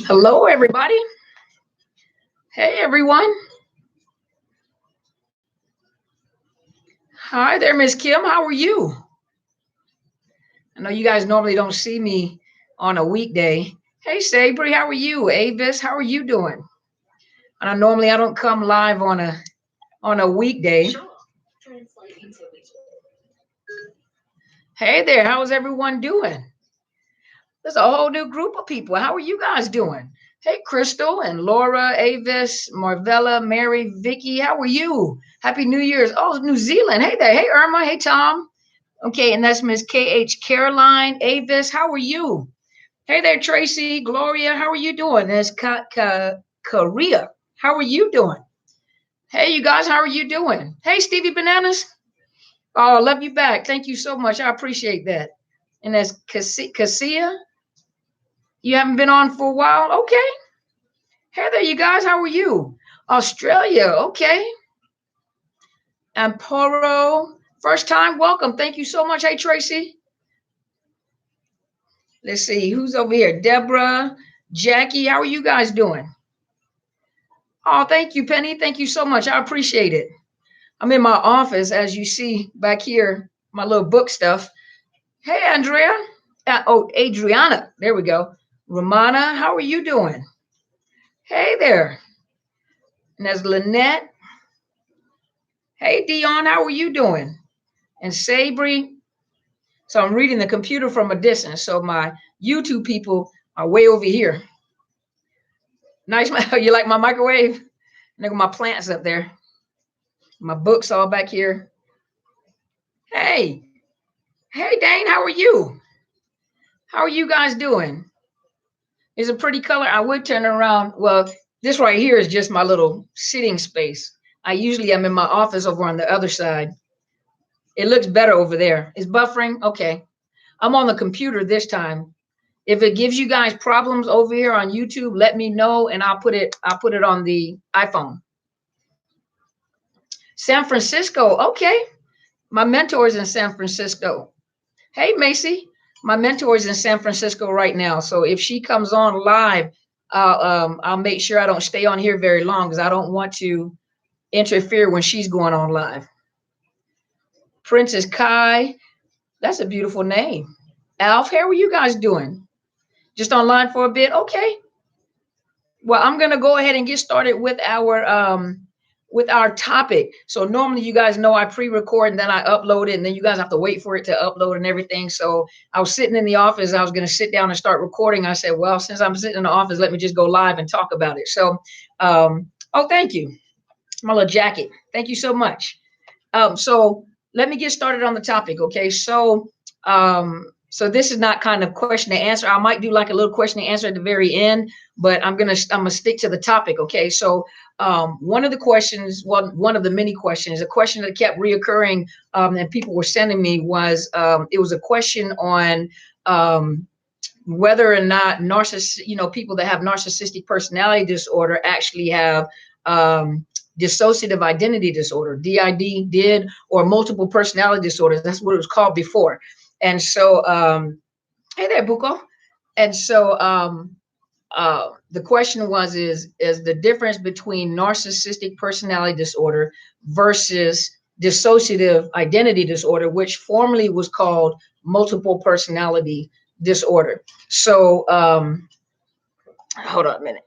Hello, everybody. Hey, everyone. Hi there, Miss Kim. How are you? I know you guys normally don't see me on a weekday. Hey, Sabri, how are you? Avis, how are you doing? And I don't come live on a weekday. Hey there, how is everyone doing? There's a whole new group of people. How are you guys doing? Hey, Crystal and Laura, Avis, Marvella, Mary, Vicky, how are you? Happy New Year's. Oh, New Zealand. Hey there. Hey, Irma. Hey, Tom. Okay, and that's Miss KH Caroline. Avis, how are you? Hey there, Tracy, Gloria, how are you doing? There's Korea. How are you doing? Hey, you guys, how are you doing? Hey, Stevie Bananas. Oh, love you back. Thank you so much. I appreciate that. And that's Cassia. You haven't been on for a while? Okay. Hey there, you guys. How are you? Australia. Okay. And Poro. First time. Welcome. Thank you so much. Hey, Tracy. Let's see. Who's over here? Deborah. Jackie. How are you guys doing? Oh, thank you, Penny. Thank you so much. I appreciate it. I'm in my office, as you see back here, my little book stuff. Hey, Andrea. Oh, Adriana. There we go. Romana, how are you doing? Hey there. And there's Lynette. Hey, Dion, how are you doing? And Sabri. So I'm reading the computer from a distance. So my YouTube people are way over here. Nice. You like my microwave? Look at my plants up there. My books all back here. Hey. Hey, Dane, how are you? How are you guys doing? It's a pretty color. I would turn around. Well, this right here is just my little sitting space. I usually am in my office over on the other side. It looks better over there. It's buffering. Okay. I'm on the computer this time. If it gives you guys problems over here on YouTube, let me know and I'll put it on the iPhone. San Francisco. Okay. My mentor is in San Francisco. Hey, Macy. My mentor is in San Francisco right now. So if she comes on live, I'll make sure I don't stay on here very long because I don't want to interfere when she's going on live. Princess Kai. That's a beautiful name. Alf, how are you guys doing? Just online for a bit? Okay. Well, I'm going to go ahead and get started with our topic. So normally you guys know I pre-record and then I upload it and then you guys have to wait for it to upload and everything. So I was sitting in the office. I was going to sit down and start recording. I said, well, since I'm sitting in the office, let me just go live and talk about it. So, oh, thank you. My little jacket. Thank you so much. So let me get started on the topic. Okay. So, so this is not kind of question and answer. I might do like a little question and answer at the very end, but I'm gonna stick to the topic. Okay. So one of the questions, one of the many questions, a question that kept reoccurring and people were sending me was it was a question on whether or not people that have narcissistic personality disorder actually have dissociative identity disorder, DID, or multiple personality disorders. That's what it was called before. And so, hey there, Buko. And so the question is the difference between narcissistic personality disorder versus dissociative identity disorder, which formerly was called multiple personality disorder. So hold on a minute.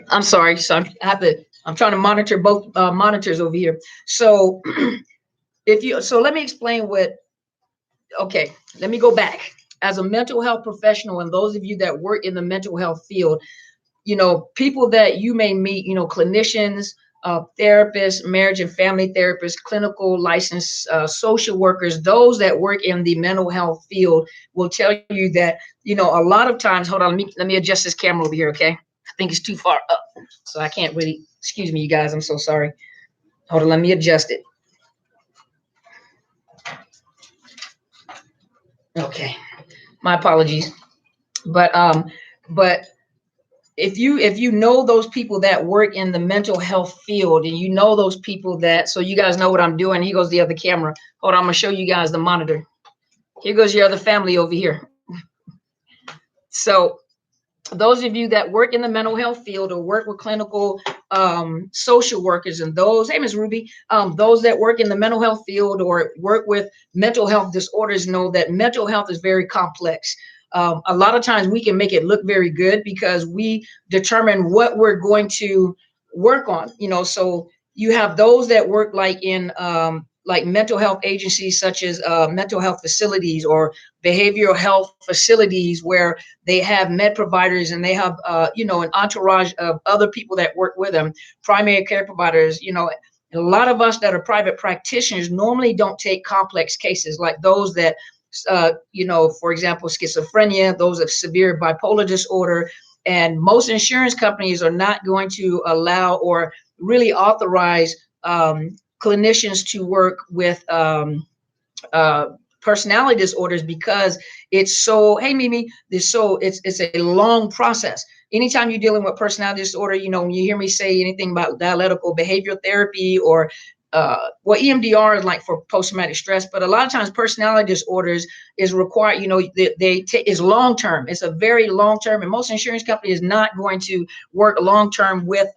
I'm sorry. So I'm trying to monitor both monitors over here. So let me explain okay, let me go back. As a mental health professional, and those of you that work in the mental health field, people that you may meet, clinicians, therapists, marriage and family therapists, clinical licensed social workers, those that work in the mental health field will tell you that, a lot of times, hold on, let me adjust this camera over here, okay? I think it's too far up, so I can't really, excuse me, you guys, I'm so sorry. Hold on, let me adjust it. Okay, my apologies. But if you know those people that work in the mental health field, and you know those people that, so you guys know what I'm doing. Here goes the other camera. Hold on, I'm gonna show you guys the monitor. Here goes your other family over here. So those of you that work in the mental health field or work with clinical social workers, and those, hey, Ms. Ruby, those that work in the mental health field or work with mental health disorders know that mental health is very complex. A lot of times we can make it look very good because we determine what we're going to work on, you know. So you have those that work like in like mental health agencies, such as mental health facilities or behavioral health facilities, where they have med providers and they have, you know, an entourage of other people that work with them, primary care providers, you know. A lot of us that are private practitioners normally don't take complex cases like those that, you know, for example, schizophrenia, those of severe bipolar disorder. And most insurance companies are not going to allow or really authorize clinicians to work with personality disorders, because it's so, hey Mimi, it's a long process. Anytime you're dealing with personality disorder, you know, when you hear me say anything about dialectical behavioral therapy or well, EMDR is like for post-traumatic stress, but a lot of times personality disorders is required, you know, they take is long-term. It's a very long-term, and most insurance companies is not going to work long-term with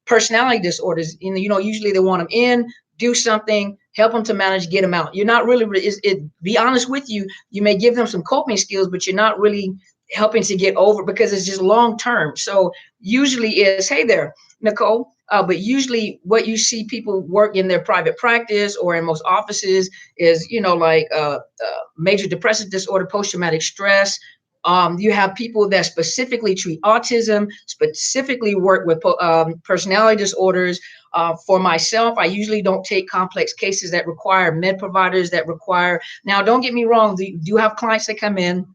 personality disorders. You know, usually they want them in, do something, help them to manage, get them out. You're not really, be honest with you, you may give them some coping skills, but you're not really helping to get over, because it's just long-term. So usually is, hey there, Nicole, but usually what you see people work in their private practice or in most offices is, you know, like major depressive disorder, post-traumatic stress. You have people that specifically treat autism, specifically work with personality disorders. For myself, I usually don't take complex cases that require med providers, that require, now don't get me wrong, you do have clients that come in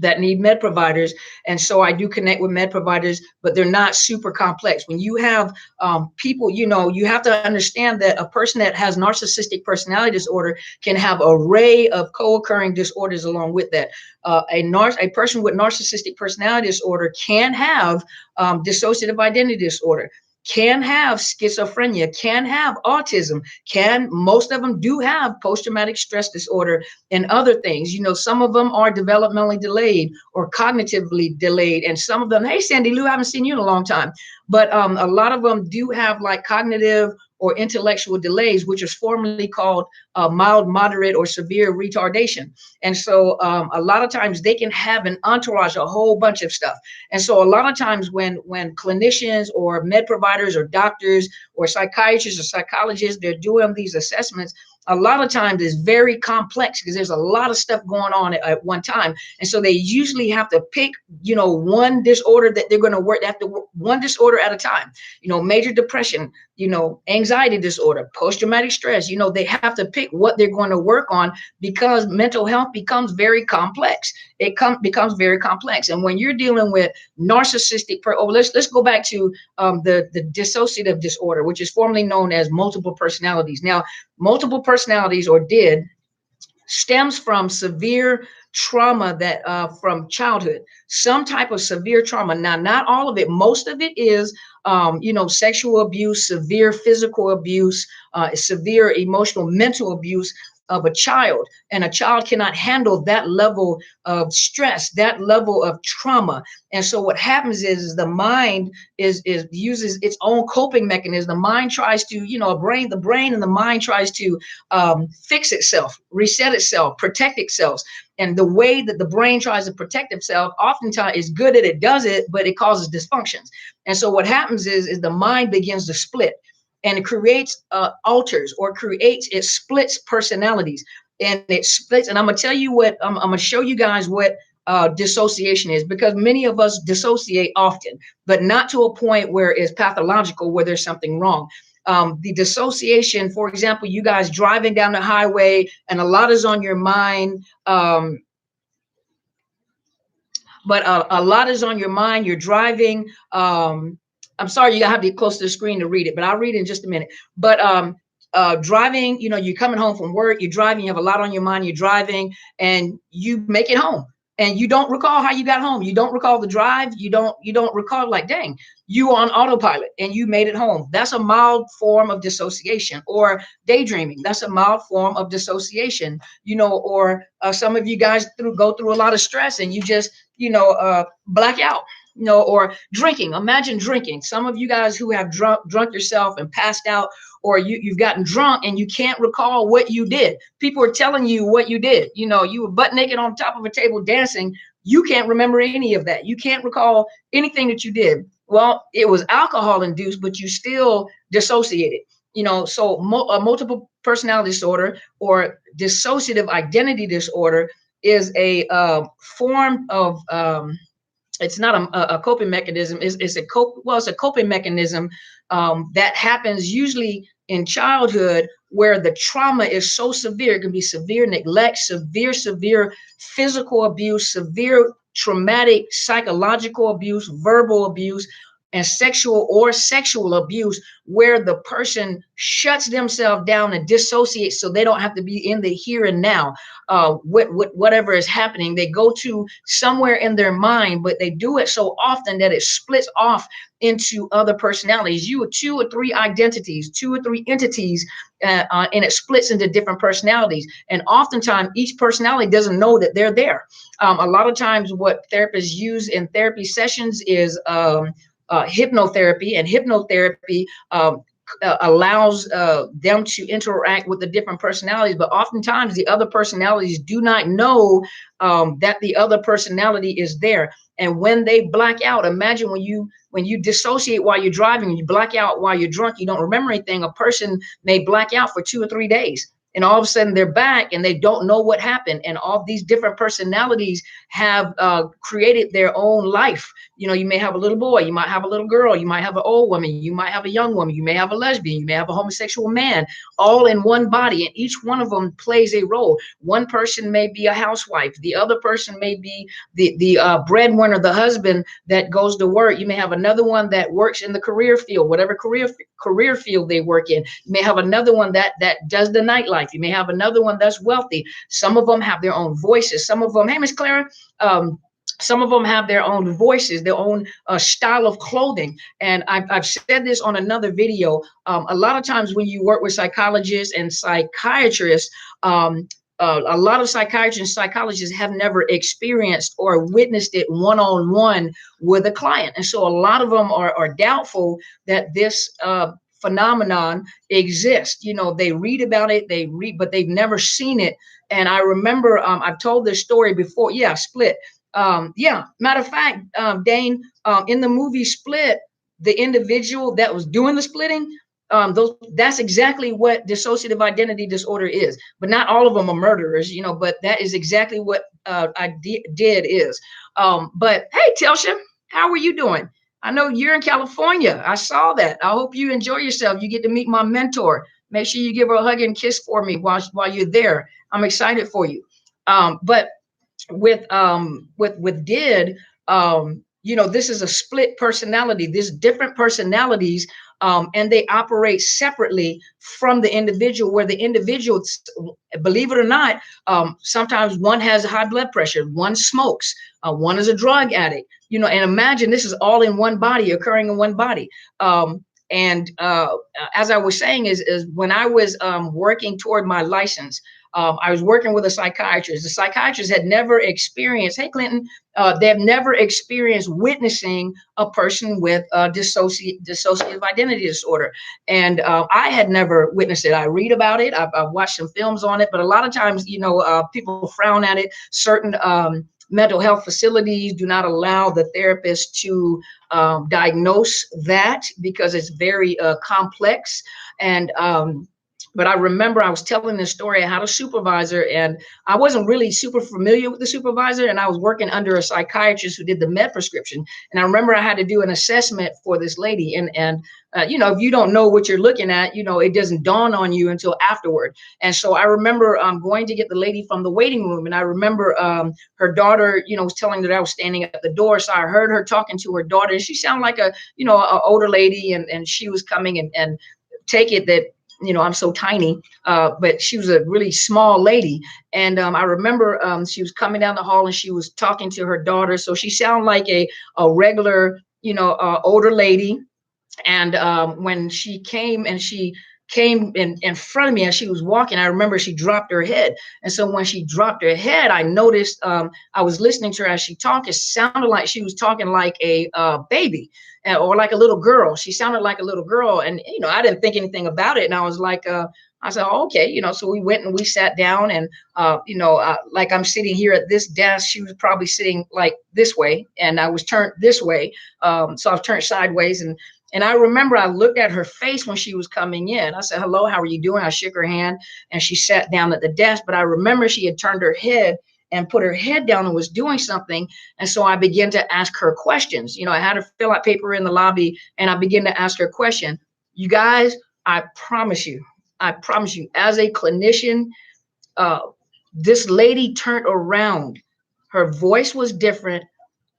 that need med providers, and so I do connect with med providers, but they're not super complex. When you have people, you know, you have to understand that a person that has narcissistic personality disorder can have an array of co-occurring disorders along with that. A person with narcissistic personality disorder can have dissociative identity disorder, can have schizophrenia, can have autism, most of them do have post-traumatic stress disorder and other things. You know, some of them are developmentally delayed or cognitively delayed, and some of them, hey Sandy Lou, I haven't seen you in a long time, but a lot of them do have like cognitive or intellectual delays, which is formerly called mild, moderate, or severe retardation. And so a lot of times they can have an entourage, a whole bunch of stuff. And so a lot of times when clinicians or med providers or doctors or psychiatrists or psychologists, they're doing these assessments, a lot of times it's very complex because there's a lot of stuff going on at one time. And so they usually have to pick, you know, one disorder that they're going to work after, one disorder at a time. You know, major depression, you know, anxiety disorder, post-traumatic stress, you know, they have to pick what they're going to work on because mental health becomes very complex. It becomes very complex. And when you're dealing with narcissistic, let's go back to the dissociative disorder, which is formerly known as multiple personalities. Now, multiple personalities, or DID, stems from severe trauma that from childhood, some type of severe trauma. Now, not all of it, most of it is, you know, sexual abuse, severe physical abuse, severe emotional, mental abuse of a child. And a child cannot handle that level of stress, that level of trauma. And so what happens is the mind uses its own coping mechanism. The mind tries to, you know, the brain and the mind tries to fix itself, reset itself, protect itself. And the way that the brain tries to protect itself oftentimes is good at it, does it, but it causes dysfunctions. And so what happens is the mind begins to split, and it creates alters, or it splits personalities, and it splits. And I'm gonna tell you what, I'm gonna show you guys what dissociation is, because many of us dissociate often, but not to a point where it's pathological, where there's something wrong. The dissociation, for example, you guys driving down the highway and a lot is on your mind. but a lot is on your mind. You're driving. I'm sorry, you have to be close to the screen to read it, but I'll read it in just a minute. But driving, you're coming home from work, you're driving, you have a lot on your mind, you're driving, and you make it home. And you don't recall how you got home. You don't recall the drive. You don't recall, like, dang, you were on autopilot and you made it home. That's a mild form of dissociation. Or daydreaming. That's a mild form of dissociation. Or some of you guys go through a lot of stress and you just, black out. Or drinking. Imagine drinking. Some of you guys who have drunk yourself and passed out, or you've gotten drunk and you can't recall what you did. People are telling you what you did. You were butt naked on top of a table dancing. You can't remember any of that. You can't recall anything that you did. Well, it was alcohol induced, but you still dissociated. So multiple personality disorder or dissociative identity disorder is a form of it's not a coping mechanism. It's a coping mechanism that happens usually in childhood, where the trauma is so severe. It can be severe neglect, severe physical abuse, severe traumatic psychological abuse, verbal abuse, and sexual abuse, where the person shuts themselves down and dissociates so they don't have to be in the here and now. Whatever is happening, they go to somewhere in their mind, but they do it so often that it splits off into other personalities. You have 2 or 3 identities, 2 or 3 entities, and it splits into different personalities. And oftentimes each personality doesn't know that they're there. A lot of times what therapists use in therapy sessions is hypnotherapy, and hypnotherapy allows them to interact with the different personalities, but oftentimes the other personalities do not know that the other personality is there. And when they black out, imagine when you dissociate while you're driving, and you black out while you're drunk, you don't remember anything. A person may black out for 2 or 3 days. And all of a sudden they're back and they don't know what happened. And all these different personalities have created their own life. You may have a little boy, you might have a little girl, you might have an old woman, you might have a young woman, you may have a lesbian, you may have a homosexual man, all in one body. And each one of them plays a role. One person may be a housewife. The other person may be the breadwinner, the husband that goes to work. You may have another one that works in the career field, whatever career field they work in. You may have another one that does the nightlife. You may have another one that's wealthy. Some of them have their own voices. Some of them, hey, Miss Clara, some of them have their own voices, their own style of clothing. And I've said this on another video. A lot of times when you work with psychologists and psychiatrists, a lot of psychiatrists and psychologists have never experienced or witnessed it one-on-one with a client. And so a lot of them are doubtful that this phenomenon exists. They read about it, but they've never seen it. And I remember I've told this story before. Yeah, Split. Matter of fact, Dane, in the movie Split, the individual that was doing the splitting, that's exactly what dissociative identity disorder is. But not all of them are murderers, but that is exactly what I did is. But hey, Telsha, how are you doing? I know you're in California. I saw that. I hope you enjoy yourself. You get to meet my mentor. Make sure you give her a hug and kiss for me while you're there. I'm excited for you. But with DID, this is a split personality. There's different personalities, and they operate separately from the individual, where the individual, believe it or not, sometimes one has high blood pressure, one smokes, one is a drug addict, and imagine this is all in one body, occurring in one body. And as I was saying, is when I was working toward my license, I was working with a psychiatrist. The psychiatrist had never experienced, hey, Clinton, they have never experienced witnessing a person with dissociative identity disorder. And I had never witnessed it. I read about it. I've watched some films on it, but a lot of times, people frown at it. Certain mental health facilities do not allow the therapist to diagnose that because it's very complex. And But I remember I was telling this story. I had a supervisor, and I wasn't really super familiar with the supervisor, and I was working under a psychiatrist who did the med prescription. And I remember I had to do an assessment for this lady. And you know, if you don't know what you're looking at, you know, it doesn't dawn on you until afterward. And so I remember going to get the lady from the waiting room, and I remember her daughter, you know, was telling that I was standing at the door. So I heard her talking to her daughter, and she sounded like a, you know, an older lady, and she was coming, and take it that, you know, I'm so tiny, but she was a really small lady. And I remember she was coming down the hall, and she was talking to her daughter. So she sounded like a regular, you know, older lady. And when she came in front of me as she was walking, I remember she dropped her head. And so when she dropped her head, I noticed, I was listening to her as she talked. It sounded like she was talking like a baby, or like a little girl. She sounded like a little girl. And, you know, I didn't think anything about it. And I was like, I said, oh, okay, you know, so we went and we sat down, and, you know, like I'm sitting here at this desk, she was probably sitting like this way, and I was turned this way. So I've turned sideways, and I remember I looked at her face when she was coming in. I said, hello, how are you doing? I shook her hand, and she sat down at the desk. But I remember she had turned her head and put her head down and was doing something. And so I began to ask her questions. You know, I had her fill out paper in the lobby, and I began to ask her a question. You guys, I promise you, as a clinician, this lady turned around. Her voice was different,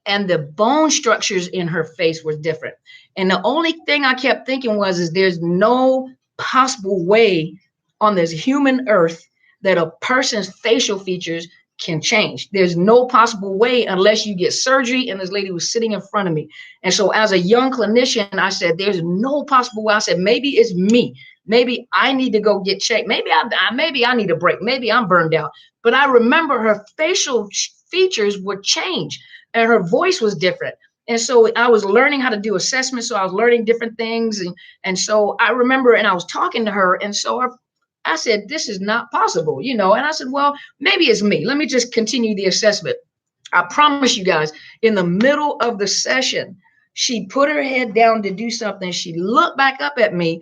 and the bone structures in her face were different. And the only thing I kept thinking was, is there's no possible way on this human earth that a person's facial features can change. There's no possible way unless you get surgery. And this lady was sitting in front of me. And so as a young clinician, I said, there's no possible way. I said, maybe it's me. Maybe I need to go get checked. Maybe I need a break. Maybe I'm burned out. But I remember her facial features would change, and her voice was different. And so I was learning how to do assessments. So I was learning different things. And so I remember, and I was talking to her. And so I said, this is not possible, you know. And I said, well, maybe it's me. Let me just continue the assessment. I promise you guys, in the middle of the session, she put her head down to do something. She looked back up at me,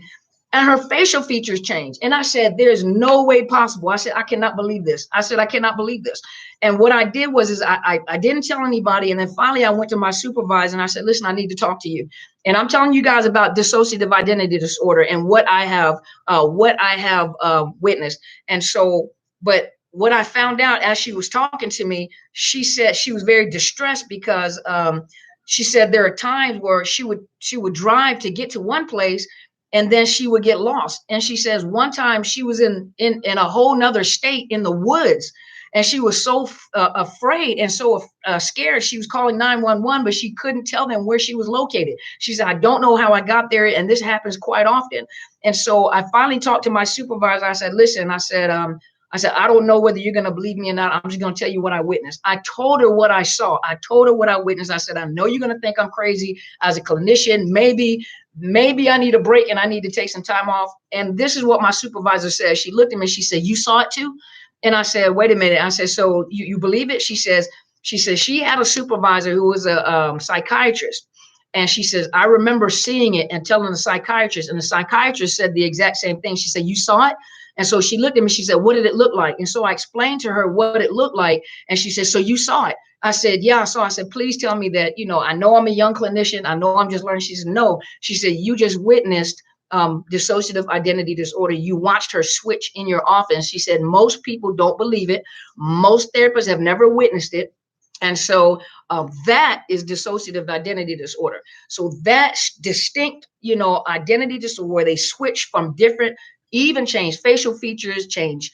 and her facial features changed. And I said, there's no way possible. I said, I cannot believe this. I said, I cannot believe this. And what I did was, is I didn't tell anybody. And then finally I went to my supervisor, and I said, listen, I need to talk to you. And I'm telling you guys about dissociative identity disorder and what I have witnessed. And so, but what I found out as she was talking to me, she said she was very distressed because she said there are times where she would drive to get to one place, and then she would get lost. And she says one time she was in a whole nother state in the woods, and she was so afraid and so scared. She was calling 911, but she couldn't tell them where she was located. She said, I don't know how I got there. And this happens quite often. And so I finally talked to my supervisor. I said, listen, I said, I don't know whether you're going to believe me or not. I'm just going to tell you what I witnessed. I told her what I saw. I told her what I witnessed. I said, I know you're going to think I'm crazy as a clinician. Maybe I need a break and I need to take some time off. And this is what my supervisor said. She looked at me. She said, you saw it too? And I said, wait a minute. I said, so you believe it? She says she had a supervisor who was a psychiatrist. And she says, I remember seeing it and telling the psychiatrist, and the psychiatrist said the exact same thing. She said, you saw it? And so she looked at me, she said, what did it look like? And so I explained to her what it looked like. And she said, so you saw it? I said, yeah, I saw. I said, please tell me that, you know, I know I'm a young clinician. I know I'm just learning. She said, no. She said, you just witnessed dissociative identity disorder. You watched her switch in your office. She said, most people don't believe it. Most therapists have never witnessed it. And so that is dissociative identity disorder. So that's distinct, you know, identity disorder where they switch from different, even change facial features, change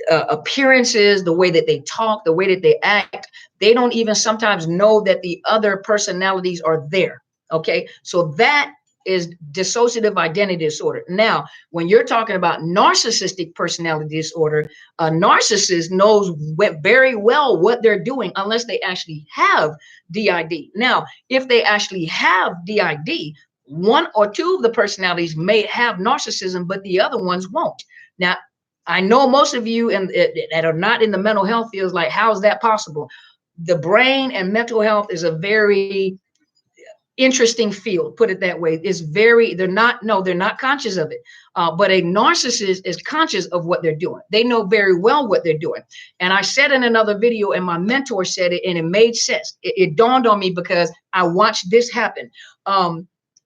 appearances, the way that they talk, the way that they act. They don't even sometimes know that the other personalities are there. Okay, so that is dissociative identity disorder. Now, when you're talking about narcissistic personality disorder, a narcissist knows very well what they're doing unless they actually have DID. Now, if they actually have DID, one or two of the personalities may have narcissism, but the other ones won't. Now, I know most of you that are not in the mental health field, like, how is that possible? The brain and mental health is a very interesting field, put it that way. It's very, they're not conscious of it. But a narcissist is conscious of what they're doing. They know very well what they're doing. And I said in another video, and my mentor said it, and it made sense. It dawned on me because I watched this happen.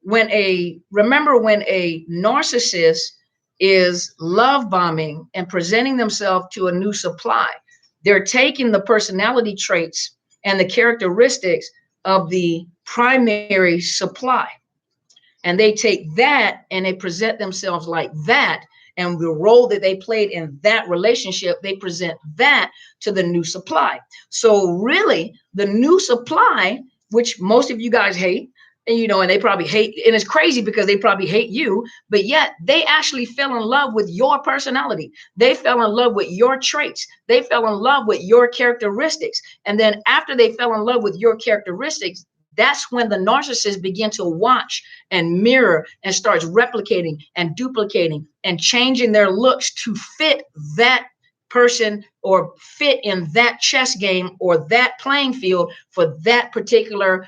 Remember when a narcissist is love bombing and presenting themselves to a new supply, they're taking the personality traits and the characteristics of the primary supply, and they take that and they present themselves like that, and the role that they played in that relationship, they present that to the new supply. So really the new supply, which most of you guys hate, and and they probably hate, and it's crazy because they probably hate you, but yet they actually fell in love with your personality. They fell in love with your traits. They fell in love with your characteristics. And then after they fell in love with your characteristics, that's when the narcissist begin to watch and mirror and starts replicating and duplicating and changing their looks to fit that person or fit in that chess game or that playing field for that particular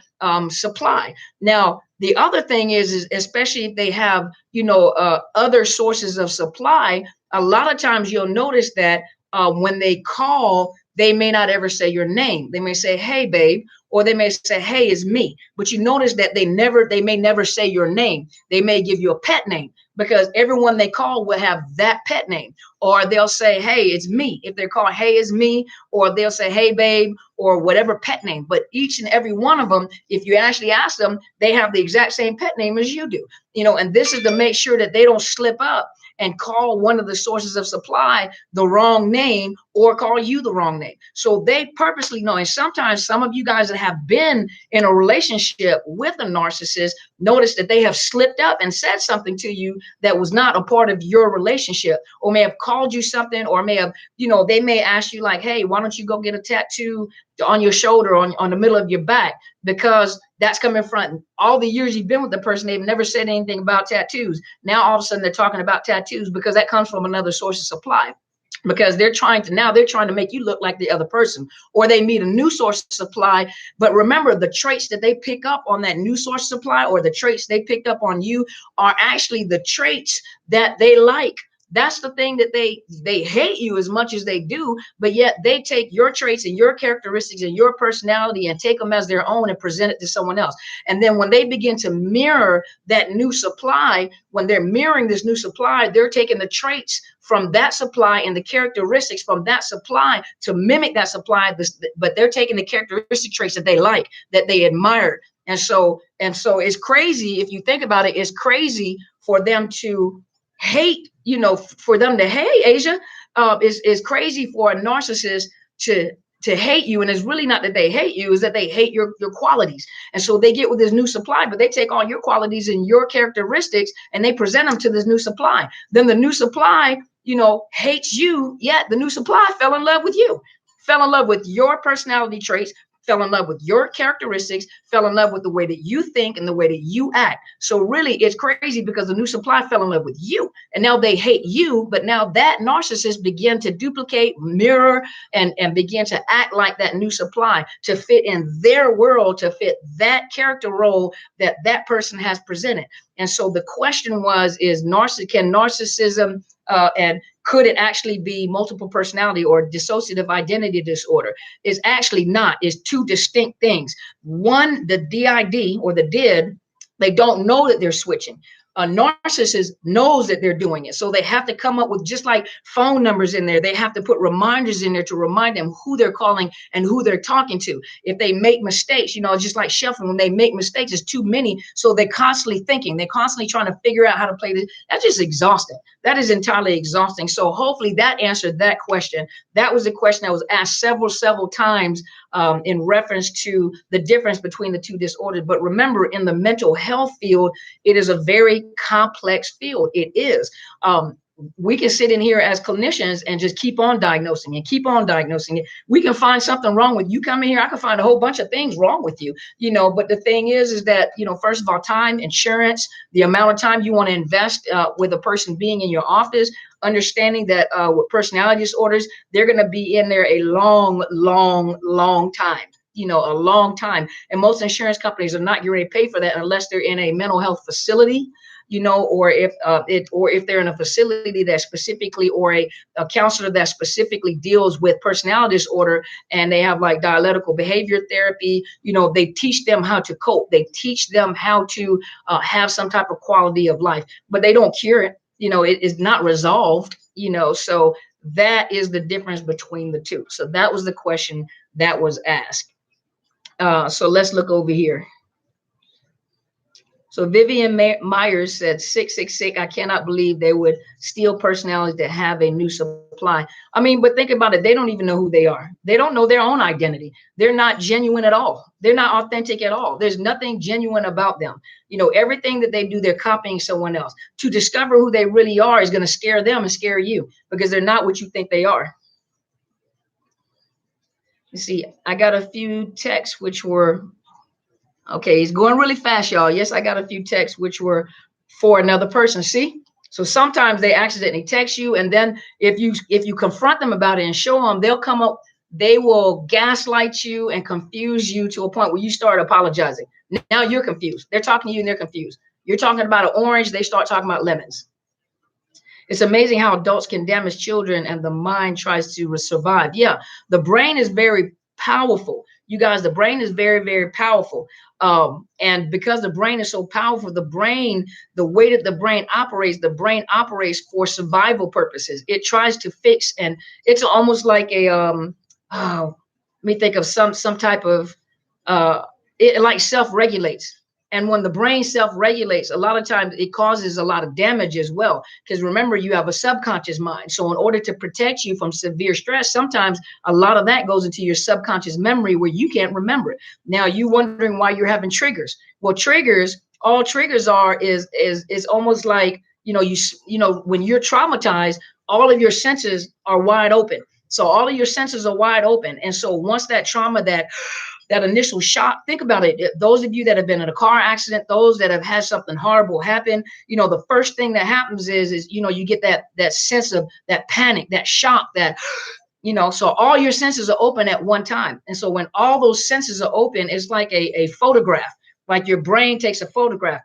supply. Now, the other thing is especially if they have, other sources of supply, a lot of times you'll notice that when they call, they may not ever say your name. They may say, "Hey, babe," or they may say, "Hey, it's me." But you notice that they may never say your name. They may give you a pet name because everyone they call will have that pet name. Or they'll say, "Hey, it's me." If they're called, "Hey, it's me," or they'll say, "Hey, babe," or whatever pet name. But each and every one of them, if you actually ask them, they have the exact same pet name as you do. And this is to make sure that they don't slip up and call one of the sources of supply the wrong name or call you the wrong name. So they purposely know. And sometimes some of you guys that have been in a relationship with a narcissist notice that they have slipped up and said something to you that was not a part of your relationship, or may have called you something, or may have, they may ask you like, "Hey, why don't you go get a tattoo on your shoulder, on the middle of your back?" Because that's coming from all the years you've been with the person. They've never said anything about tattoos. Now all of a sudden they're talking about tattoos because that comes from another source of supply. Because they're trying to make you look like the other person, or they meet a new source of supply. But remember, the traits that they pick up on that new source of supply, or the traits they picked up on you, are actually the traits that they like. That's the thing, that they hate you as much as they do, but yet they take your traits and your characteristics and your personality and take them as their own and present it to someone else. And then when they begin to mirror that new supply, when they're mirroring this new supply, they're taking the traits from that supply and the characteristics from that supply to mimic that supply, but they're taking the characteristic traits that they like, that they admire. And so it's crazy. If you think about it, it's crazy for them to hate, for them to hate Asia. Is crazy for a narcissist to hate you. And it's really not that they hate you, is that they hate your qualities. And so they get with this new supply, but they take all your qualities and your characteristics and they present them to this new supply. Then the new supply, hates you, yet the new supply fell in love with you, fell in love with your personality traits, fell in love with your characteristics, fell in love with the way that you think and the way that you act. So really it's crazy because the new supply fell in love with you, and now they hate you. But now that narcissist begin to duplicate, mirror, and begin to act like that new supply to fit in their world, to fit that character role that that person has presented. And so the question was, can narcissism and could it actually be multiple personality or dissociative identity disorder? Is actually not. It's two distinct things. One, the DID or the did, they don't know that they're switching. A narcissist knows that they're doing it. So they have to come up with, just like phone numbers in there, they have to put reminders in there to remind them who they're calling and who they're talking to. If they make mistakes, just like shuffling, when they make mistakes, it's too many. So they're constantly thinking, they're constantly trying to figure out how to play this. That's just exhausting. That is entirely exhausting. So hopefully that answered that question. That was a question that was asked several times in reference to the difference between the two disorders. But remember, in the mental health field, it is a very complex field. It is. We can sit in here as clinicians and just keep on diagnosing and keep on diagnosing it. We can find something wrong with you. Come in here, I can find a whole bunch of things wrong with you, but the thing is that, first of all, time, insurance, the amount of time you want to invest with a person being in your office, understanding that with personality disorders, they're going to be in there a long time. a long time. And most insurance companies are not getting ready to pay for that unless they're in a mental health facility, or if they're in a facility that specifically, or a counselor that specifically deals with personality disorder, and they have like dialectical behavior therapy. They teach them how to cope. They teach them how to have some type of quality of life, but they don't cure it. It is not resolved. So that is the difference between the two. So that was the question that was asked. So let's look over here. So Vivian Myers said 666. I cannot believe they would steal personalities that have a new supply. I mean, but think about it. They don't even know who they are. They don't know their own identity. They're not genuine at all. They're not authentic at all. There's nothing genuine about them. Everything that they do, they're copying someone else. To discover who they really are is going to scare them and scare you, because they're not what you think they are. You see, I got a few texts which were, okay, it's going really fast, y'all. Yes, I got a few texts which were for another person. See? So sometimes they accidentally text you, and then if you confront them about it and show them, they'll come up, they will gaslight you and confuse you to a point where you start apologizing. Now you're confused. They're talking to you and they're confused. You're talking about an orange, they start talking about lemons. It's amazing how adults can damage children and the mind tries to survive. Yeah, the brain is very powerful. You guys, the brain is very, very powerful. And because the brain is so powerful, the way that the brain operates for survival purposes. It tries to fix, and it's almost like a, let me think of some type of, it like self-regulates. And when the brain self-regulates, a lot of times it causes a lot of damage as well. Because remember, you have a subconscious mind. So in order to protect you from severe stress, sometimes a lot of that goes into your subconscious memory where you can't remember it. Now you wondering why you're having triggers. Well, all triggers are is almost like, when you're traumatized, all of your senses are wide open. So all of your senses are wide open. And so once that trauma, that initial shock, think about it. Those of you that have been in a car accident, those that have had something horrible happen, the first thing that happens is you get that sense of that panic, that shock, that, so all your senses are open at one time. And so when all those senses are open, it's like a photograph, like your brain takes a photograph.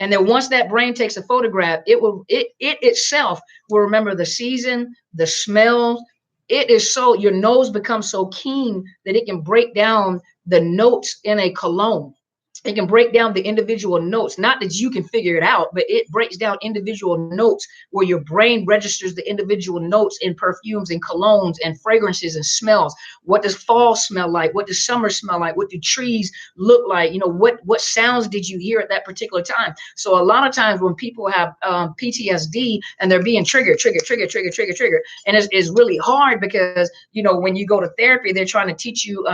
And then once that brain takes a photograph, it itself will remember the season, the smells. Your nose becomes so keen that it can break down the notes in a cologne. It can break down the individual notes, not that you can figure it out, but it breaks down individual notes where your brain registers the individual notes in perfumes and colognes and fragrances and smells. What does fall smell like? What does summer smell like? What do trees look like? What sounds did you hear at that particular time? So a lot of times when people have PTSD and they're being triggered, and it's really hard because, when you go to therapy, they're trying to teach you,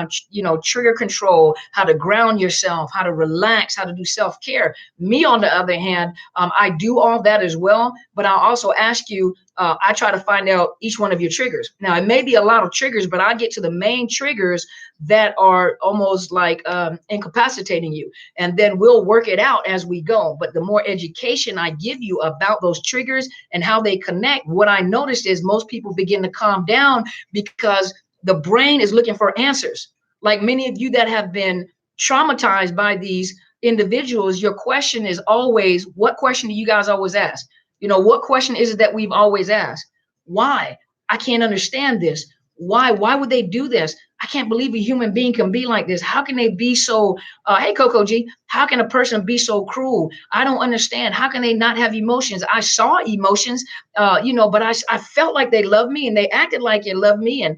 trigger control, how to ground yourself, how to relax, how to do self-care. Me, on the other hand, I do all that as well, but I'll also ask you, I try to find out each one of your triggers. Now, it may be a lot of triggers, but I get to the main triggers that are almost like incapacitating you. And then we'll work it out as we go. But the more education I give you about those triggers and how they connect, what I noticed is most people begin to calm down because the brain is looking for answers. Like many of you that have been traumatized by these individuals, your question is always, what question do you guys always ask? What question is it that we've always asked? Why? I can't understand this. Why would they do this? I can't believe a human being can be like this. How can they be so, hey, Coco G, how can a person be so cruel? I don't understand. How can they not have emotions? I saw emotions, but I felt like they loved me and they acted like they loved me. And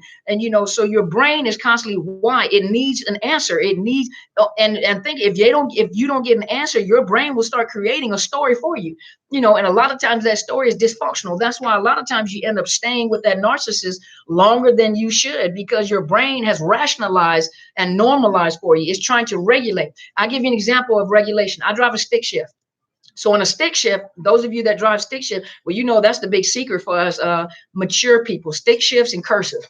so your brain is constantly, why? It needs an answer. It needs, and think if you don't get an answer, your brain will start creating a story for you. And a lot of times that story is dysfunctional. That's why a lot of times you end up staying with that narcissist longer than you should, because your brain has rationalized and normalized for you. It's trying to regulate. I'll give you an example of regulation. I drive a stick shift. So on a stick shift, those of you that drive stick shift, well, that's the big secret for us mature people, stick shifts and cursive.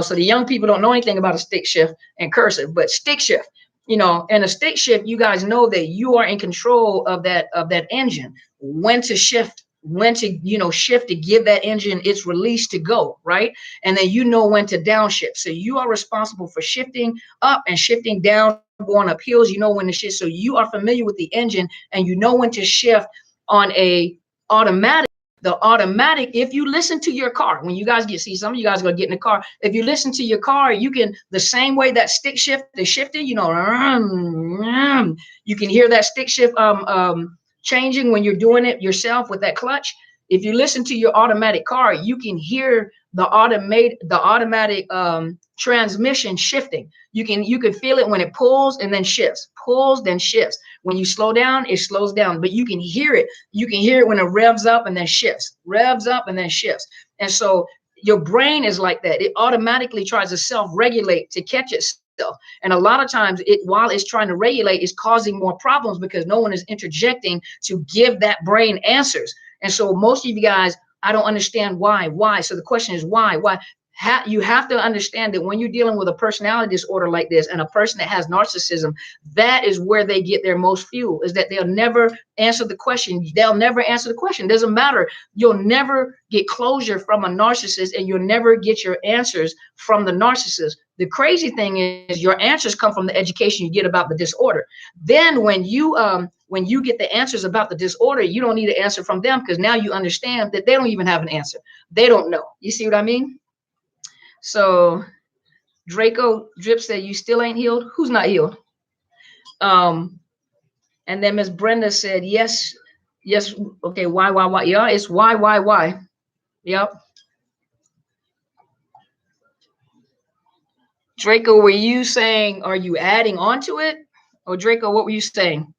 So the young people don't know anything about a stick shift and cursive, but stick shift. And a stick shift, you guys know that you are in control of that engine, when to shift, when to, you know, shift to give that engine its release to go, right? And then you know when to downshift. So you are responsible for shifting up and shifting down, going up hills. You know when to shift. So you are familiar with the engine, and you know when to shift on a automatic. The automatic, if you listen to your car, when you guys see some of you guys are gonna get in the car. If you listen to your car, you can, the same way that stick shift is shifting, you know, you can hear that stick shift changing when you're doing it yourself with that clutch. If you listen to your automatic car, you can hear the automatic transmission shifting. You can feel it when it pulls and then shifts, pulls, then shifts. When you slow down, it slows down, but you can hear it. You can hear it when it revs up and then shifts, revs up and then shifts. And so your brain is like that. It automatically tries to self-regulate to catch itself. And a lot of times while it's trying to regulate, it's causing more problems because no one is interjecting to give that brain answers. And so most of you guys, I don't understand why. So the question is why? You have to understand that when you're dealing with a personality disorder like this and a person that has narcissism, that is where they get their most fuel, is that they'll never answer the question. They'll never answer the question. Doesn't matter. You'll never get closure from a narcissist, and you'll never get your answers from the narcissist. The crazy thing is your answers come from the education you get about the disorder. Then when you get the answers about the disorder, you don't need an answer from them, because now you understand that they don't even have an answer. They don't know. You see what I mean? So Draco Drip said, you still ain't healed? Who's not healed? And then Miss Brenda said, yes. Okay, why? Yeah, it's why. Yep. Draco, were you saying, are you adding on to it? Or Draco, what were you saying?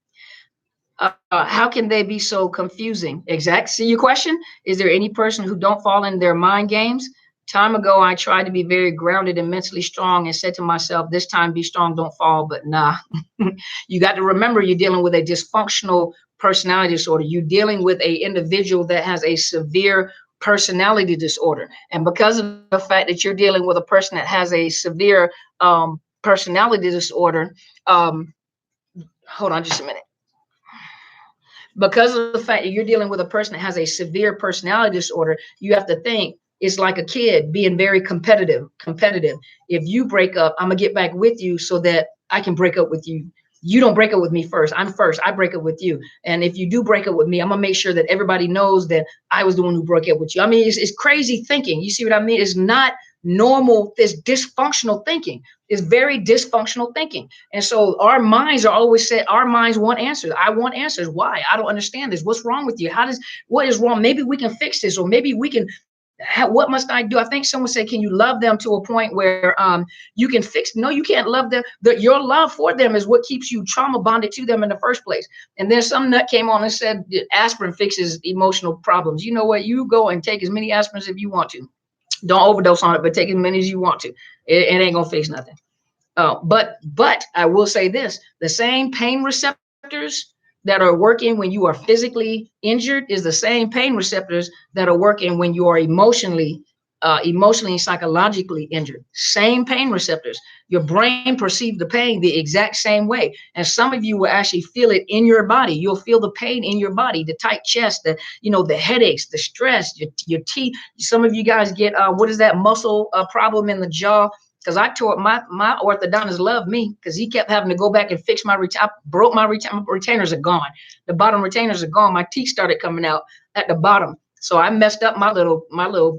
How can they be so confusing? Exact. See your question? Is there any person who don't fall in their mind games? Time ago, I tried to be very grounded and mentally strong and said to myself, this time be strong, don't fall. But nah, you got to remember you're dealing with a dysfunctional personality disorder. You're dealing with an individual that has a severe personality disorder. And because of the fact that you're dealing with a person that has a severe personality disorder, hold on just a minute. Because of the fact that you're dealing with a person that has a severe personality disorder, you have to think, it's like a kid being very competitive. If you break up, I'm gonna get back with you so that I can break up with you. You don't break up with me first. I'm first. I break up with you. And if you do break up with me, I'm gonna make sure that everybody knows that I was the one who broke up with you. I mean, it's crazy thinking. You see what I mean? It's not normal. This dysfunctional thinking is very dysfunctional thinking. And so our minds are always set. Our minds want answers. I want answers. Why? I don't understand this. What's wrong with you? What is wrong? Maybe we can fix this, or maybe we can. What must I do? I think someone said, can you love them to a point where you can fix? No, you can't love them. Your love for them is what keeps you trauma bonded to them in the first place. And then some nut came on and said aspirin fixes emotional problems. You know what? You go and take as many aspirins if you want to. Don't overdose on it, but take as many as you want to. It ain't gonna fix nothing. But I will say this: the same pain receptors that are working when you are physically injured is the same pain receptors that are working when you are emotionally and psychologically injured. Same pain receptors. Your brain perceives the pain the exact same way. And some of you will actually feel it in your body. You'll feel the pain in your body, the tight chest, the headaches, the stress, your teeth. Some of you guys get, what is that muscle problem in the jaw? Because I tore my orthodontist loved me because he kept having to go back and fix my I broke my retainers are gone. The bottom retainers are gone. My teeth started coming out at the bottom. So I messed up my little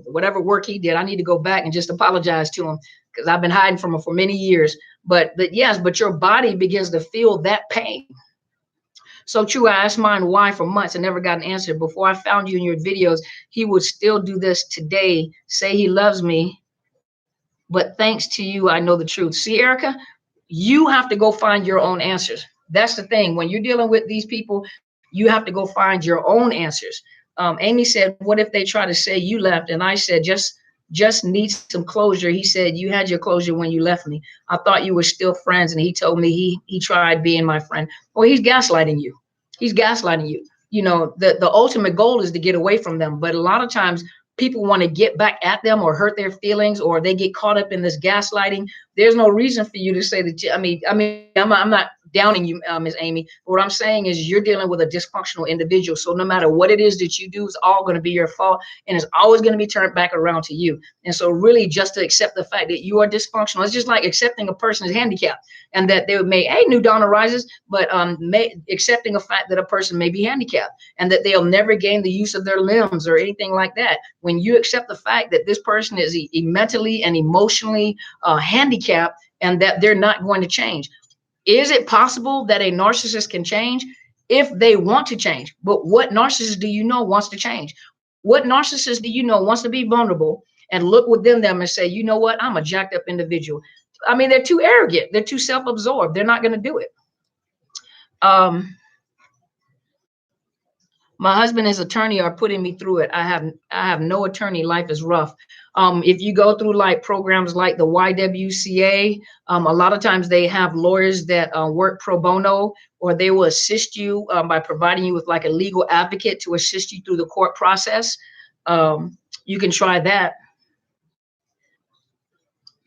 whatever work he did. I need to go back and just apologize to him because I've been hiding from him for many years. But yes, but your body begins to feel that pain. So true, I asked mine why for months and never got an answer. Before I found you in your videos, he would still do this today, say he loves me. But thanks to you, I know the truth. See, Erica, you have to go find your own answers. That's the thing. When you're dealing with these people, you have to go find your own answers. Amy said, what if they try to say you left? And I said, just need some closure. He said, you had your closure when you left me. I thought you were still friends. And he told me he tried being my friend. Well, he's gaslighting you. He's gaslighting you. You know, the ultimate goal is to get away from them. But a lot of times people want to get back at them or hurt their feelings, or they get caught up in this gaslighting. There's no reason for you to say that. I'm not downing you, Ms. Amy. What I'm saying is you're dealing with a dysfunctional individual. So no matter what it is that you do, it's all going to be your fault, and it's always going to be turned back around to you. And so really just to accept the fact that you are dysfunctional, it's just like accepting a person is handicapped and that they may, hey, new dawn arises, but accepting a fact that a person may be handicapped and that they'll never gain the use of their limbs or anything like that. When you accept the fact that this person is mentally and emotionally handicapped and that they're not going to change. Is it possible that a narcissist can change? If they want to change. But what narcissist do you know wants to change? What narcissist do you know wants to be vulnerable and look within them and say, you know what, I'm a jacked up individual. I mean, they're too arrogant. They're too self-absorbed. They're not going to do it. My husband and his attorney are putting me through it. I have no attorney. Life is rough. If you go through like programs like the YWCA, a lot of times they have lawyers that work pro bono, or they will assist you by providing you with like a legal advocate to assist you through the court process. You can try that.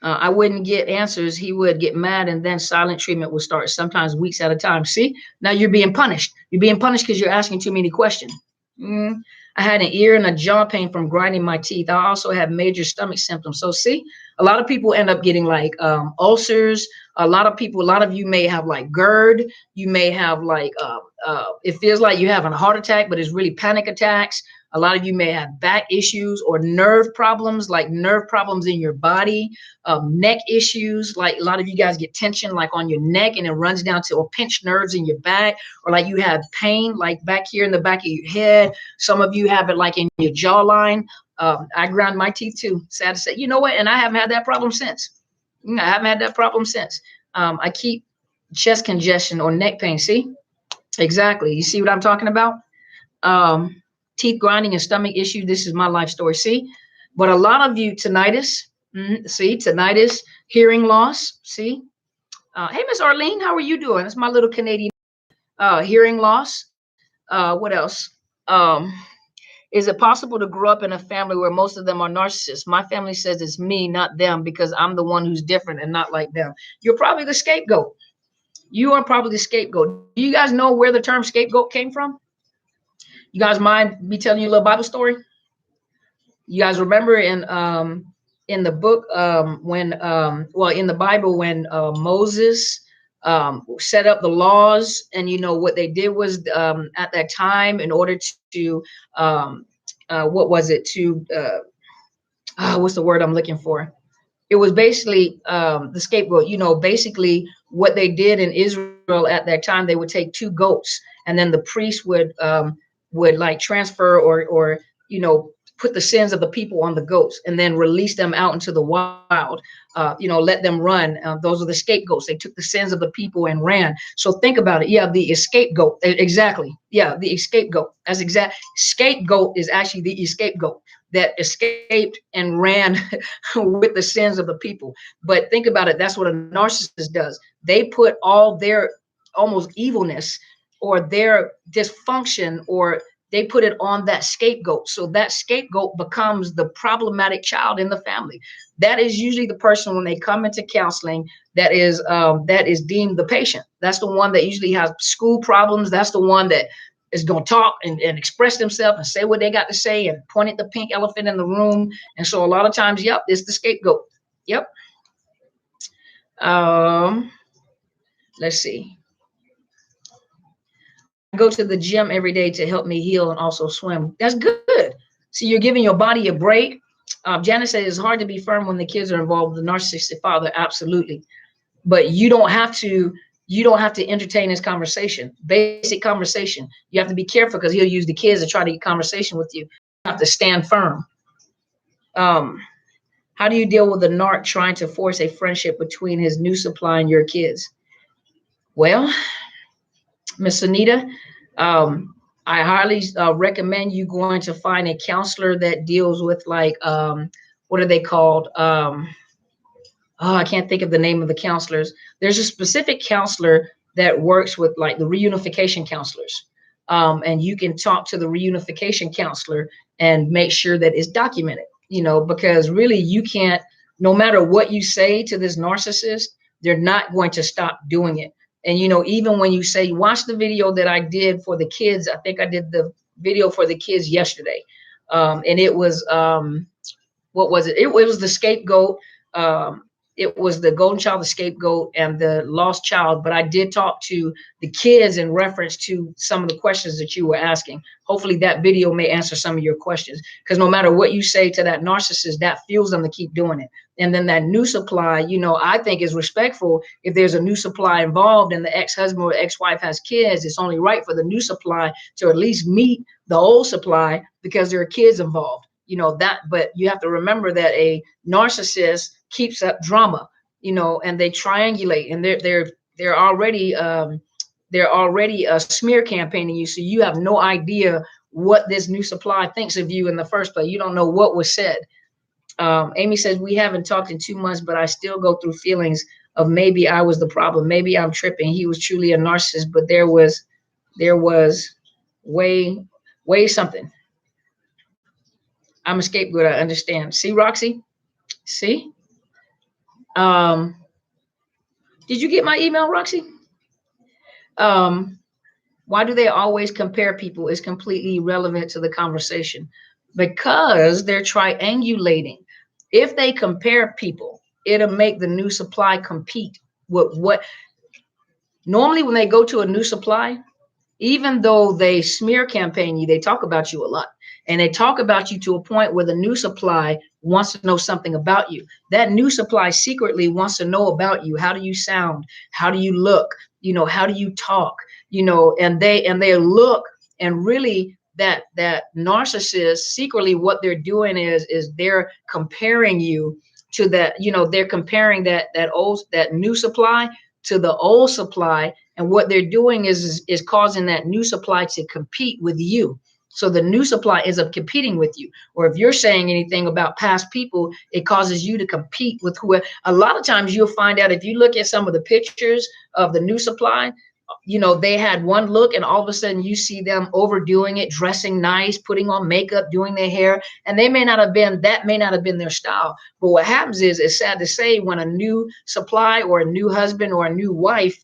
I wouldn't get answers. He would get mad, and then silent treatment would start, sometimes weeks at a time. See, now you're being punished. You're being punished because you're asking too many questions. I had an ear and a jaw pain from grinding my teeth. I also had major stomach symptoms. So see, a lot of people end up getting like ulcers. A lot of you may have like GERD. You may have like, it feels like you're having a heart attack, but it's really panic attacks. A lot of you may have back issues or nerve problems, like nerve problems in your body, neck issues. Like a lot of you guys get tension like on your neck and it runs down to or pinched nerves in your back, or like you have pain like back here in the back of your head. Some of you have it like in your jawline. I ground my teeth too, sad to say. You know what? And I haven't had that problem since. I haven't had that problem since. I keep chest congestion or neck pain. See? Exactly. You see what I'm talking about? Teeth grinding and stomach issue. This is my life story. See, but a lot of you tinnitus. See, tinnitus, hearing loss. See, hey, Miss Arlene, how are you doing? That's my little Canadian. Hearing loss. What else? Is it possible to grow up in a family where most of them are narcissists? My family says it's me, not them, because I'm the one who's different and not like them. You're probably the scapegoat. You are probably the scapegoat. Do you guys know where the term scapegoat came from? You guys mind me telling you a little Bible story? You guys remember in the book in the Bible when Moses set up the laws, and you know what they did was at that time in order to what was it to what's the word I'm looking for? It was basically the scapegoat. You know, basically what they did in Israel at that time, they would take 2 goats, and then the priest would like transfer or you know, put the sins of the people on the goats and then release them out into the wild, you know, let them run. Those are the scapegoats. They took the sins of the people and ran. So think about it. Yeah, the scapegoat. Exactly. Yeah, the scapegoat. That's exact. Scapegoat is actually the scapegoat that escaped and ran with the sins of the people. But think about it. That's what a narcissist does. They put all their almost evilness or their dysfunction, or they put it on that scapegoat. So that scapegoat becomes the problematic child in the family. That is usually the person when they come into counseling that is deemed the patient. That's the one that usually has school problems. That's the one that is going to talk and express themselves and say what they got to say and point at the pink elephant in the room. And so a lot of times, yep, it's the scapegoat. Yep. Let's see. Go to the gym every day to help me heal and also swim. That's good. So you're giving your body a break. Janice said it's hard to be firm when the kids are involved with the narcissistic father. Absolutely. But you don't have to entertain this conversation, basic conversation. You have to be careful because he'll use the kids to try to get conversation with you. You have to stand firm. How do you deal with the narc trying to force a friendship between his new supply and your kids? Well, Miss Anita, I highly recommend you going to find a counselor that deals with like, what are they called? I can't think of the name of the counselors. There's a specific counselor that works with like the reunification counselors. And you can talk to the reunification counselor and make sure that it's documented, you know, because really you can't, no matter what you say to this narcissist, they're not going to stop doing it. And, you know, even when you say, watch the video that I did for the kids, I think I did the video for the kids yesterday. And it was, what was it? It was the scapegoat. It was the golden child, the scapegoat, and the lost child. But I did talk to the kids in reference to some of the questions that you were asking. Hopefully that video may answer some of your questions, because no matter what you say to that narcissist, that fuels them to keep doing it. And then that new supply, you know, I think is respectful. If there's a new supply involved and the ex-husband or ex-wife has kids, it's only right for the new supply to at least meet the old supply because there are kids involved. You know that, but you have to remember that a narcissist keeps up drama, you know, and they triangulate, and they're already smear campaigning you, so you have no idea what this new supply thinks of you in the first place. You don't know what was said. Amy says, we haven't talked in 2 months, but I still go through feelings of maybe I was the problem, maybe I'm tripping. He was truly a narcissist, but there was way something. I'm a scapegoat, I understand. See, Roxy? See? Did you get my email, Roxy? Why do they always compare people is completely irrelevant to the conversation. Because they're triangulating. If they compare people, it'll make the new supply compete with what. Normally when they go to a new supply, even though they smear campaign you, they talk about you a lot. And they talk about you to a point where the new supply wants to know something about you. That new supply secretly wants to know about you. How do you sound? How do you look? You know, how do you talk? You know, and they look, and really that narcissist secretly what they're doing is they're comparing you to that, you know, they're comparing that new supply to the old supply. And what they're doing is causing that new supply to compete with you. So the new supply ends up competing with you. Or if you're saying anything about past people, it causes you to compete with whoever. A lot of times you'll find out if you look at some of the pictures of the new supply, you know, they had one look and all of a sudden you see them overdoing it, dressing nice, putting on makeup, doing their hair. And that may not have been their style. But what happens is, it's sad to say, when a new supply or a new husband or a new wife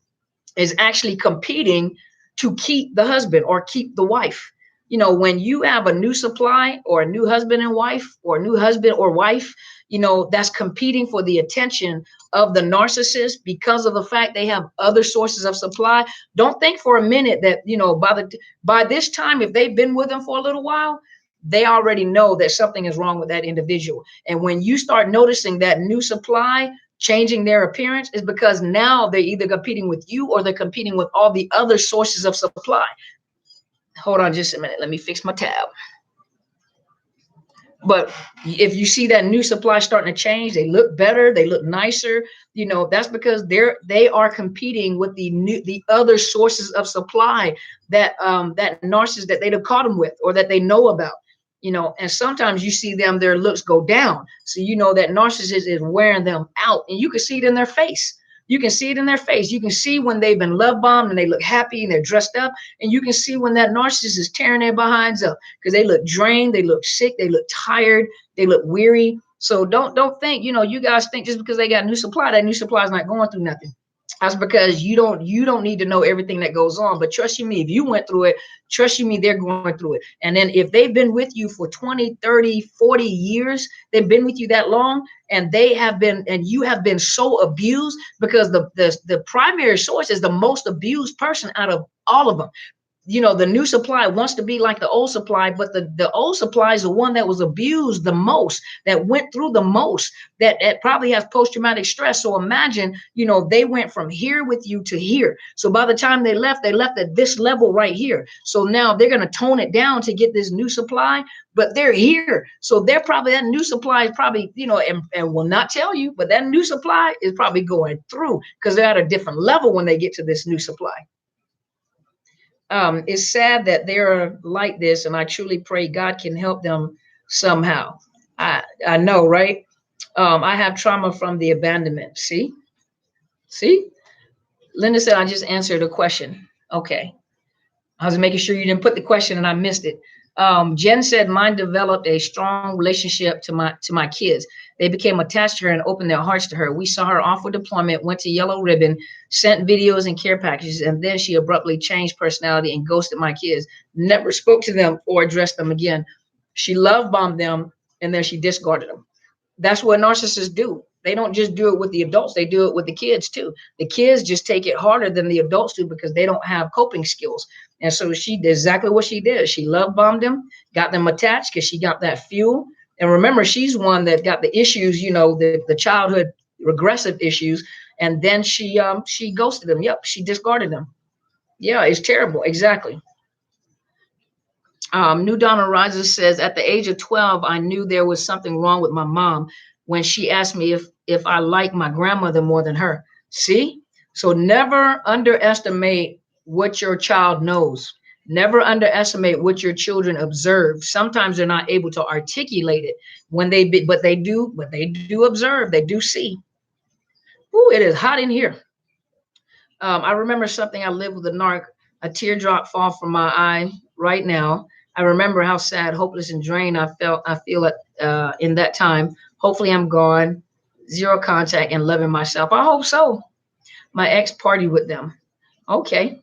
is actually competing to keep the husband or keep the wife. You know, when you have a new supply or a new husband and wife or a new husband or wife, you know, that's competing for the attention of the narcissist because of the fact they have other sources of supply. Don't think for a minute that, you know, by this time, if they've been with them for a little while, they already know that something is wrong with that individual. And when you start noticing that new supply changing their appearance, is because now they're either competing with you or they're competing with all the other sources of supply. Hold on just a minute. Let me fix my tab. But if you see that new supply starting to change, they look better, they look nicer, you know, that's because they are competing with the other sources of supply that that narcissist that they've caught them with or that they know about, you know. And sometimes you see them, their looks go down. So you know that narcissist is wearing them out, and you can see it in their face. You can see it in their face. You can see when they've been love bombed and they look happy and they're dressed up. And you can see when that narcissist is tearing their behinds up because they look drained, they look sick, they look tired, they look weary. So don't think, you know, you guys think just because they got new supply, that new supply is not going through nothing. That's because you don't need to know everything that goes on. But trust you me, if you went through it, trust you me, they're going through it. And then if they've been with you for 20, 30, 40 years, they've been with you that long, and they have been, and you have been so abused, because the primary source is the most abused person out of all of them. You know, the new supply wants to be like the old supply, but the old supply is the one that was abused the most, that went through the most, that probably has post-traumatic stress. So imagine, you know, they went from here with you to here. So by the time they left at this level right here. So now they're going to tone it down to get this new supply, but they're here. So they're probably, that new supply is probably, you know, and will not tell you, but that new supply is probably going through because they're at a different level when they get to this new supply. It's sad that they're like this, and I truly pray God can help them somehow. I know, right? I have trauma from the abandonment. See? Linda said, I just answered a question. Okay. I was making sure you didn't put the question and I missed it. Jen said, mine developed a strong relationship to my kids. They became attached to her and opened their hearts to her. We saw her off for deployment, went to Yellow Ribbon, sent videos and care packages, and then she abruptly changed personality and ghosted my kids. Never spoke to them or addressed them again. She love bombed them, and then she discarded them. That's what narcissists do. They don't just do it with the adults, they do it with the kids too. The kids just take it harder than the adults do because they don't have coping skills. And so she did exactly what she did. She love bombed them, got them attached because she got that fuel. And remember, she's one that got the issues, you know, the childhood regressive issues. And then she ghosted them. Yep, she discarded them. Yeah, it's terrible. Exactly. New Donna Rises says, at the age of 12, I knew there was something wrong with my mom when she asked me if I like my grandmother more than her. See? So never underestimate what your child knows. Never underestimate what your children observe. Sometimes they're not able to articulate it but they do observe. They do see. Ooh, it is hot in here. I remember something. I lived with a narc. A teardrop fall from my eye right now. I remember how sad, hopeless, and drained I feel it in that time. Hopefully I'm gone, zero contact, and loving myself. I hope so. My ex partied with them. Okay.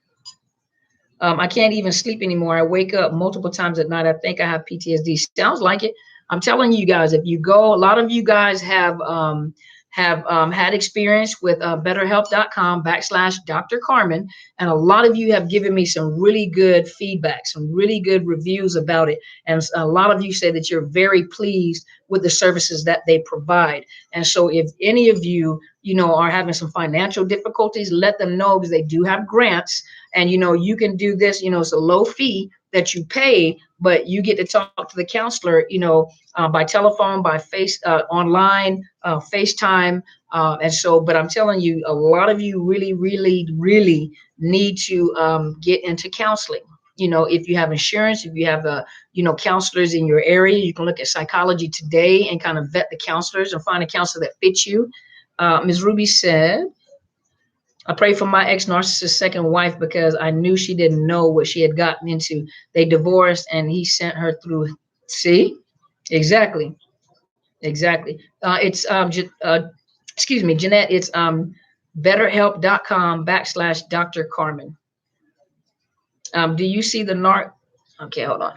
I can't even sleep anymore. I wake up multiple times at night. I think I have PTSD. Sounds like it. I'm telling you guys, if you go, a lot of you guys have had experience with BetterHelp.com/Dr. Carmen. And a lot of you have given me some really good feedback, some really good reviews about it. And a lot of you say that you're very pleased with the services that they provide. And so if any of you, are having some financial difficulties, let them know, because they do have grants. And, you can do this, it's a low fee that you pay, but you get to talk to the counselor, by telephone, by online, FaceTime. And so, but I'm telling you, a lot of you really, really, really need to get into counseling. If you have insurance, if you have, counselors in your area, you can look at Psychology Today and kind of vet the counselors and find a counselor that fits you. Ms. Ruby said, I prayed for my ex-narcissist second wife because I knew she didn't know what she had gotten into. They divorced and he sent her through. See? Exactly. Exactly. It's, excuse me, Jeanette, it's BetterHelp.com/Dr. Carmen. Do you see the narc? Okay, hold on.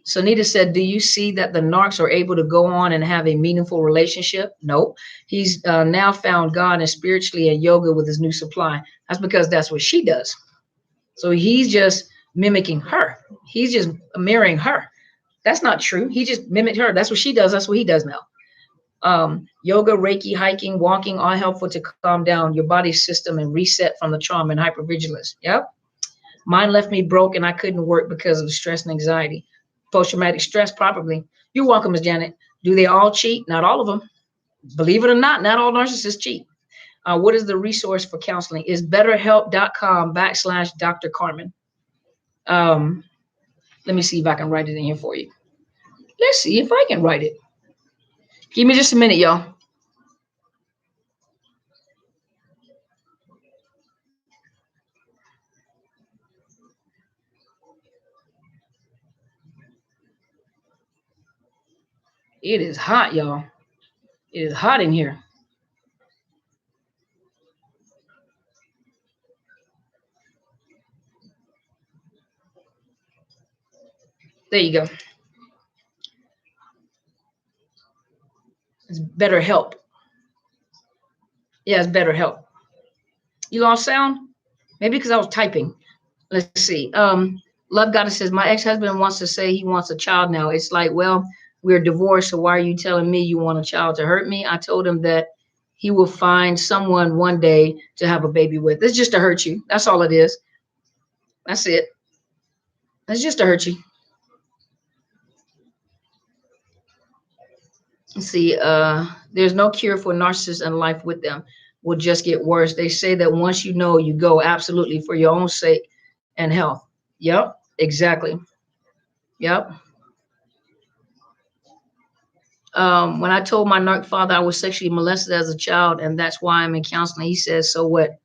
Sonita said, do you see that the narcs are able to go on and have a meaningful relationship? No. He's now found God and spiritually and yoga with his new supply. That's because that's what she does. So he's just mimicking her. He's just mirroring her. That's not true. He just mimicked her. That's what she does. That's what he does now. Yoga, Reiki, hiking, walking, all helpful to calm down your body system and reset from the trauma and hypervigilance. Yep. Mine left me broke and I couldn't work because of stress and anxiety. Post-traumatic stress, probably. You're welcome, Ms. Janet. Do they all cheat? Not all of them. Believe it or not all narcissists cheat. What is the resource for counseling? Is BetterHelp.com/Dr. Carmen. Let me see if I can write it in here for you. Let's see if I can write it. Give me just a minute, y'all. It is hot, y'all. It is hot in here. There you go. It's BetterHelp. Yeah, it's BetterHelp. You lost sound? Maybe because I was typing. Let's see. Love Goddess says, my ex-husband wants to say he wants a child now. It's like, well, we're divorced, so why are you telling me you want a child to hurt me? I told him that he will find someone one day to have a baby with. It's just to hurt you. That's all it is. That's it. It's just to hurt you. Let's see, there's no cure for narcissists and life with them will just get worse. They say that once you know, you go. Absolutely, for your own sake and health. Yep, exactly. Yep. When I told my narc father I was sexually molested as a child, and that's why I'm in counseling, he says, so what?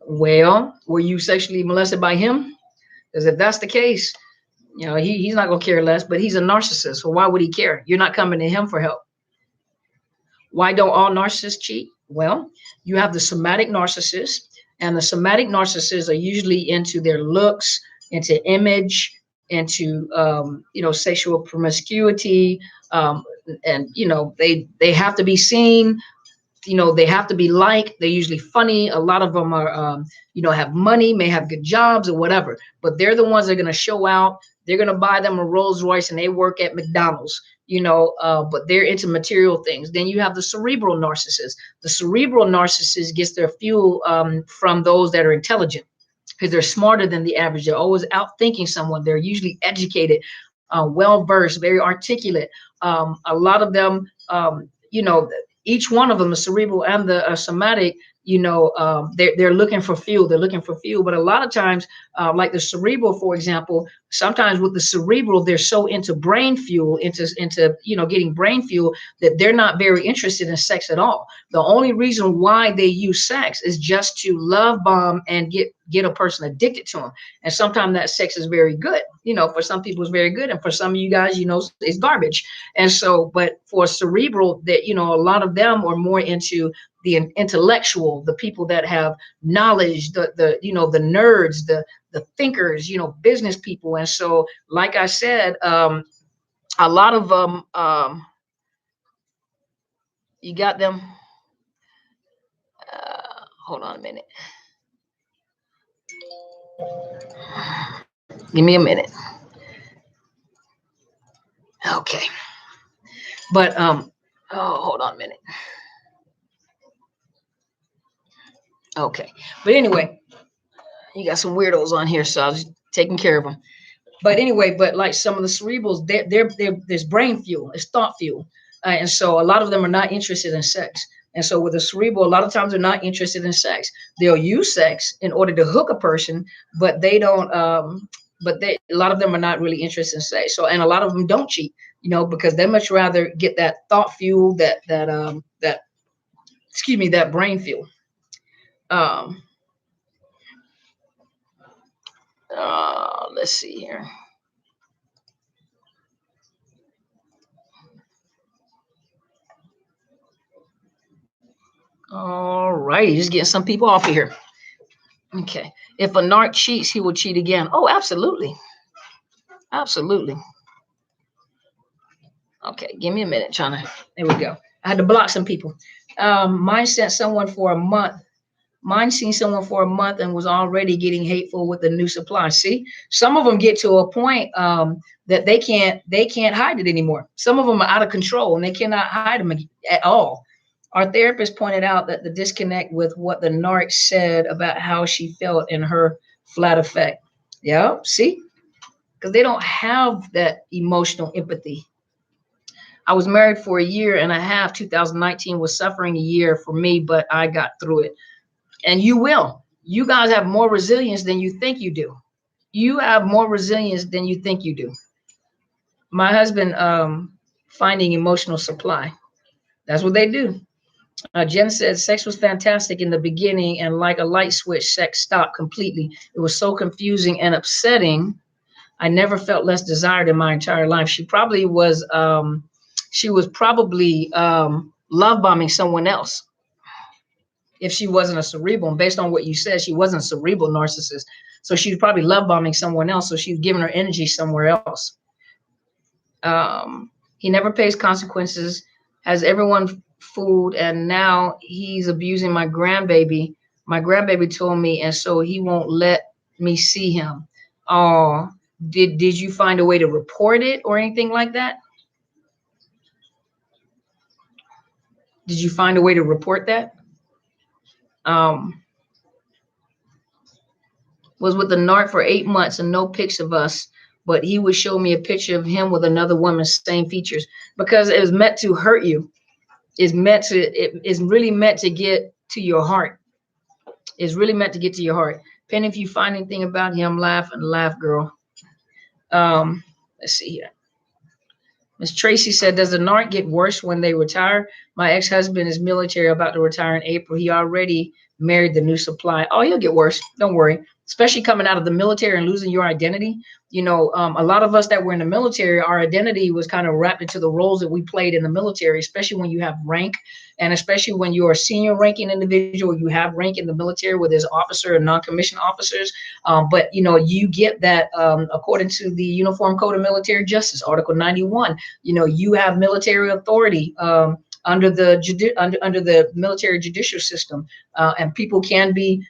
Well, were you sexually molested by him? Because if that's the case, You know, he's not going to care less, but he's a narcissist. So why would he care? You're not coming to him for help. Why don't all narcissists cheat? Well, you have the somatic narcissist, and the somatic narcissists are usually into their looks, into image, into sexual promiscuity, and they have to be seen. They have to be liked. They're usually funny. A lot of them are, have money, may have good jobs or whatever, but they're the ones that are going to show out. They're going to buy them a Rolls Royce and they work at McDonald's, but they're into material things. Then you have the cerebral narcissist. The cerebral narcissist gets their fuel from those that are intelligent, because they're smarter than the average. They're always outthinking someone. They're usually educated, well-versed, very articulate. A lot of them, each one of them, the cerebral and the somatic, they're looking for fuel. They're looking for fuel. But a lot of times, like the cerebral, for example, sometimes with the cerebral, they're so into brain fuel, into getting brain fuel, that they're not very interested in sex at all. The only reason why they use sex is just to love bomb and get a person addicted to them. And sometimes that sex is very good. For some people it's very good, and for some of you guys, it's garbage. And so, but for cerebral, that a lot of them are more into the intellectual, the people that have knowledge, the nerds, the thinkers, business people. And so, like I said, a lot of them, you got them. Hold on a minute. Give me a minute. Okay. But, hold on a minute. Okay. But anyway, you got some weirdos on here, so I was taking care of them. But anyway, like some of the cerebrals, there's brain fuel, it's thought fuel. And so a lot of them are not interested in sex. And so with the cerebral, a lot of times they're not interested in sex. They'll use sex in order to hook a person, but they don't, a lot of them are not really interested in sex. So, and a lot of them don't cheat, because they much rather get that thought fuel, that brain fuel. Let's see here. All right, just getting some people off of here. Okay. If a narc cheats, he will cheat again. Oh, absolutely. Absolutely. Okay, give me a minute, China. There we go. I had to block some people. Mine sent someone for a month. Mine seen someone for a month and was already getting hateful with the new supply. See, some of them get to a point that they can't hide it anymore. Some of them are out of control and they cannot hide them at all. Our therapist pointed out that the disconnect with what the narc said about how she felt in her flat effect. Yeah, see, because they don't have that emotional empathy. I was married for a year and a half. 2019 was suffering a year for me, but I got through it. And you will. You guys have more resilience than you think you do. You have more resilience than you think you do. My husband, finding emotional supply. That's what they do. Jen said, sex was fantastic in the beginning, and like a light switch, sex stopped completely. It was so confusing and upsetting. I never felt less desired in my entire life. She probably was, love bombing someone else. If she wasn't a cerebral, and based on what you said, she wasn't a cerebral narcissist. So she's probably love bombing someone else. So she's giving her energy somewhere else. He never pays consequences, has everyone fooled, and now he's abusing my grandbaby. My grandbaby told me, and so he won't let me see him. Oh, did you find a way to report it or anything like that? Did you find a way to report that? Was with the narc for 8 months and no pics of us, but he would show me a picture of him with another woman, same features, because it was meant to hurt you. It's really meant to get to your heart. It's really meant to get to your heart. Penny, if you find anything about him, laugh and laugh, girl. Let's see here. Miss Tracy said, does the narc get worse when they retire? My ex-husband is military, about to retire in April. He already married the new supply. Oh, he'll get worse. Don't worry. especially coming out of the military and losing your identity. You know, a lot of us that were in the military, our identity was kind of wrapped into the roles that we played in the military, especially when you have rank, and especially when you're a senior ranking individual, you have rank in the military where there's officer and non-commissioned officers. But, you know, you get that according to the Uniform Code of Military Justice, Article 91, you know, you have military authority under the military judicial system, and people can be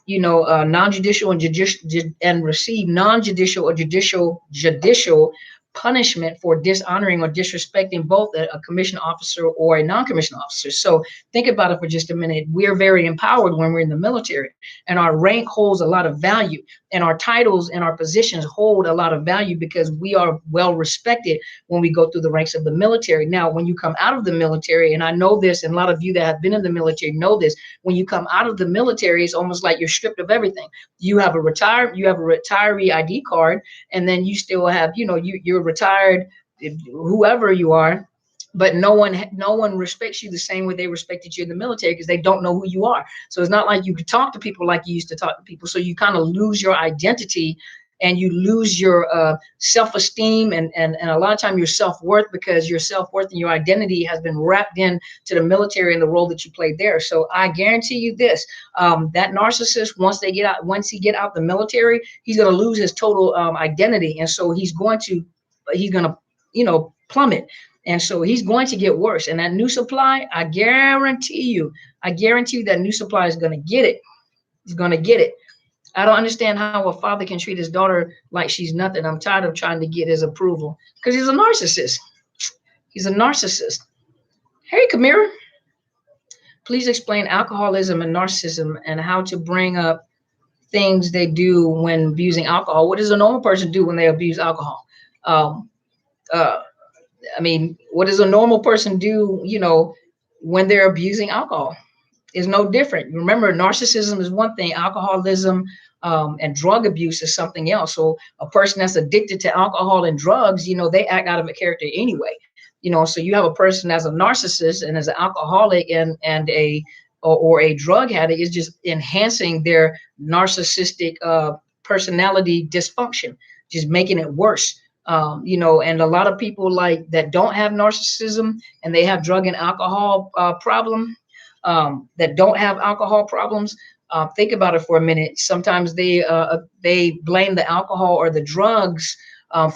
non-judicial and receive non-judicial or judicial punishment for dishonoring or disrespecting both a commissioned officer or a non-commissioned officer. So think about it for just a minute. We're very empowered when we're in the military, and our rank holds a lot of value, and our titles and our positions hold a lot of value because we are well respected when we go through the ranks of the military. Now, when you come out of the military, and I know this, and a lot of you that have been in the military know this, when you come out of the military, it's almost like you're stripped of everything. You have a retiree ID card, and then you still have, you're retired, whoever you are, but no one respects you the same way they respected you in the military because they don't know who you are. So it's not like you could talk to people like you used to talk to people. So you kind of lose your identity, and you lose your self-esteem and a lot of time your self-worth, because your self-worth and your identity has been wrapped in to the military and the role that you played there. So I guarantee you this, that narcissist, once he get out the military, he's going to lose his total identity. And so he's going to plummet. And so he's going to get worse. And that new supply, I guarantee you that new supply is going to get it. He's going to get it. I don't understand how a father can treat his daughter like she's nothing. I'm tired of trying to get his approval because he's a narcissist. He's a narcissist. Hey, Kamira, please explain alcoholism and narcissism and how to bring up things they do when abusing alcohol. What does a normal person do when they abuse alcohol? What does a normal person do, when they're abusing alcohol? Is no different. Remember, narcissism is one thing, alcoholism and drug abuse is something else. So a person that's addicted to alcohol and drugs, they act out of a character anyway. So you have a person as a narcissist and as an alcoholic and a drug addict is just enhancing their narcissistic personality dysfunction, just making it worse. And a lot of people like that don't have narcissism and they have drug and alcohol problem. That don't have alcohol problems, think about it for a minute. Sometimes they blame the alcohol or the drugs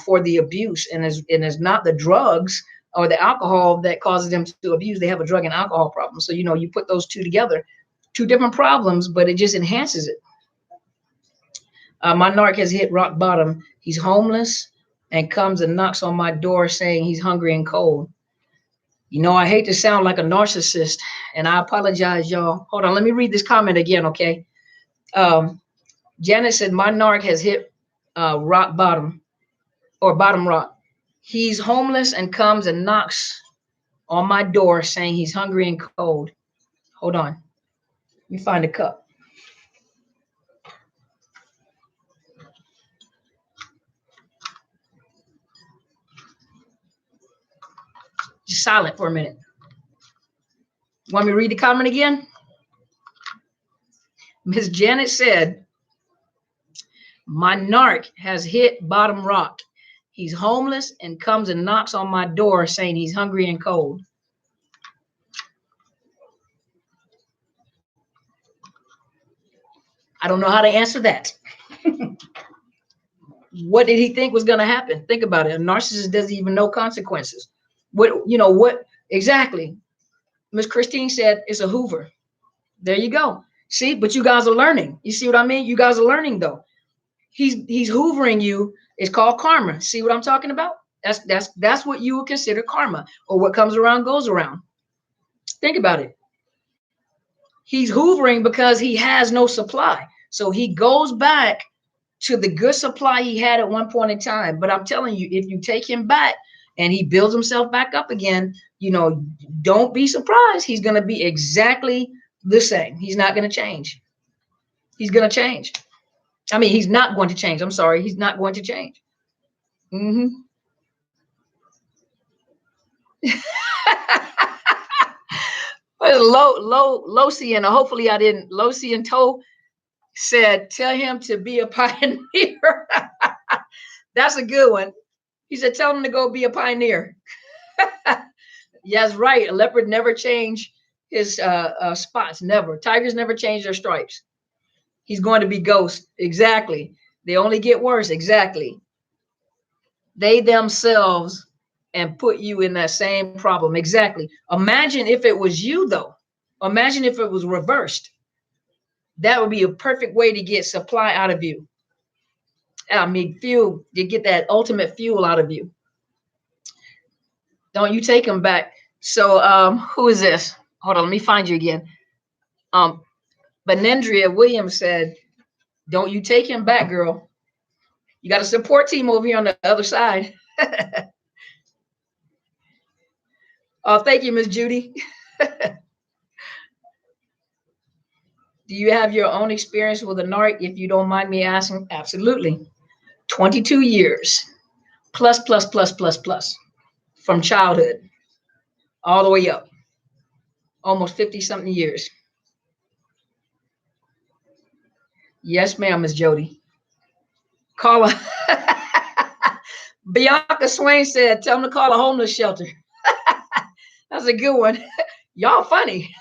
for the abuse, and it's not the drugs or the alcohol that causes them to abuse. They have a drug and alcohol problem. So you put those two together, two different problems, but it just enhances it. My narc has hit rock bottom. He's homeless and comes and knocks on my door saying he's hungry and cold. I hate to sound like a narcissist, and I apologize, y'all. Hold on, let me read this comment again, okay? Janet said, my narc has hit rock bottom, or bottom rock. He's homeless and comes and knocks on my door saying he's hungry and cold. Hold on. Let me find a cup. Just silent for a minute. Want me to read the comment again? Miss Janet said, my narc has hit bottom rock. He's homeless and comes and knocks on my door saying he's hungry and cold. I don't know how to answer that. What did he think was going to happen? Think about it. A narcissist doesn't even know consequences. What exactly? Miss Christine said it's a Hoover. There you go. See, but you guys are learning. You see what I mean? You guys are learning though. He's hoovering you. It's called karma. See what I'm talking about? That's what you would consider karma, or what comes around goes around. Think about it. He's hoovering because he has no supply. So he goes back to the good supply he had at one point in time. But I'm telling you, if you take him back and he builds himself back up again, don't be surprised. He's going to be exactly the same. He's not going to change. He's going to change. He's not going to change. I'm sorry. He's not going to change. Locy, and hopefully I didn't, Locy and Toe. said, tell him to be a pioneer. That's a good one. He said, tell him to go be a pioneer. Yes, right. A leopard never change his spots. Never. Tigers never change their stripes. He's going to be ghost. Exactly. They only get worse. Exactly. They themselves and put you in that same problem. Exactly. Imagine if it was you, though. Imagine if it was reversed. That would be a perfect way to get supply out of you. I mean, fuel, to get that ultimate fuel out of you. Don't you take them back. So who is this? Hold on, let me find you again. Benendria Williams said, don't you take him back, girl. You got a support team over here on the other side. Oh, thank you, Miss Judy. Do you have your own experience with a narc, if you don't mind me asking? Absolutely. 22 years, plus, from childhood, all the way up. Almost 50-something years. Yes, ma'am, Miss Jody. Call a Bianca Swain said, tell them to call a homeless shelter. That's a good one. Y'all funny.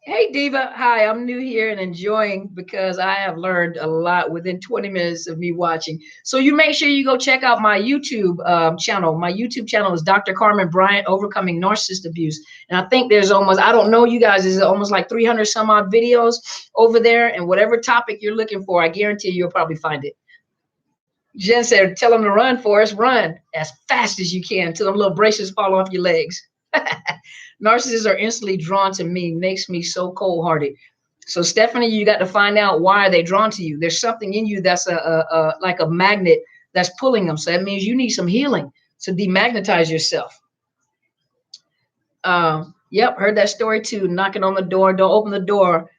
Hey, Diva. Hi, I'm new here and enjoying because I have learned a lot within 20 minutes of me watching. So you make sure you go check out my YouTube channel. My YouTube channel is Dr. Carmen Bryant, Overcoming Narcissist Abuse. And I think there's almost, I don't know you guys, there's almost like 300 some odd videos over there. And whatever topic you're looking for, I guarantee you'll probably find it. Jen said, tell them to run, Forrest, run as fast as you can till them little braces fall off your legs. Narcissists are instantly drawn to me, makes me so cold-hearted. So Stephanie, you got to find out why they're drawn to you. There's something in you that's like a magnet that's pulling them. So that means you need some healing to demagnetize yourself. Yep, heard that story too. Knocking on the door, don't open the door.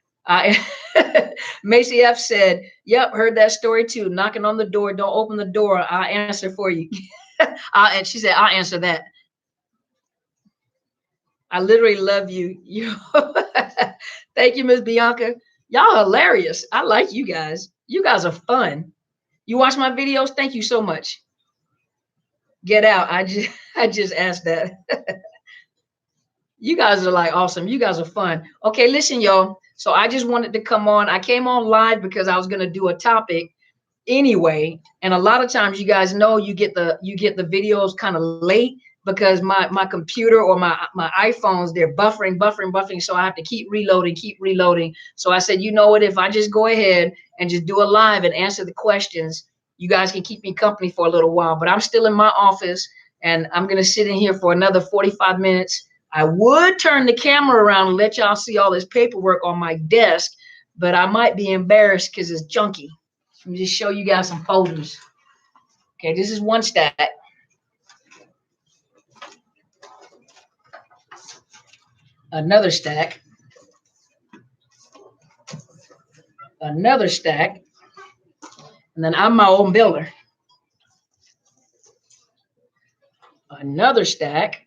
Macy F said, yep, heard that story too. Knocking on the door, don't open the door. I'll answer for you. And she said, I'll answer that. I literally love you. Thank you, Miss Bianca. Y'all hilarious. I like you guys. You guys are fun. You watch my videos? Thank you so much. Get out. I just asked that. You guys are like awesome. You guys are fun. Okay, listen, y'all. So I just wanted to come on. I came on live because I was going to do a topic anyway. And a lot of times, you guys know you get the videos kind of late because my computer or my iPhones, they're buffering. So I have to keep reloading. So I said, you know what, if I just go ahead and just do a live and answer the questions, you guys can keep me company for a little while. But I'm still in my office and I'm going to sit in here for another 45 minutes. I would turn the camera around and let y'all see all this paperwork on my desk, but I might be embarrassed because it's junky. Let me just show you guys some folders. Okay, this is one stack. Another stack, another stack, and then I'm my own builder. Another stack.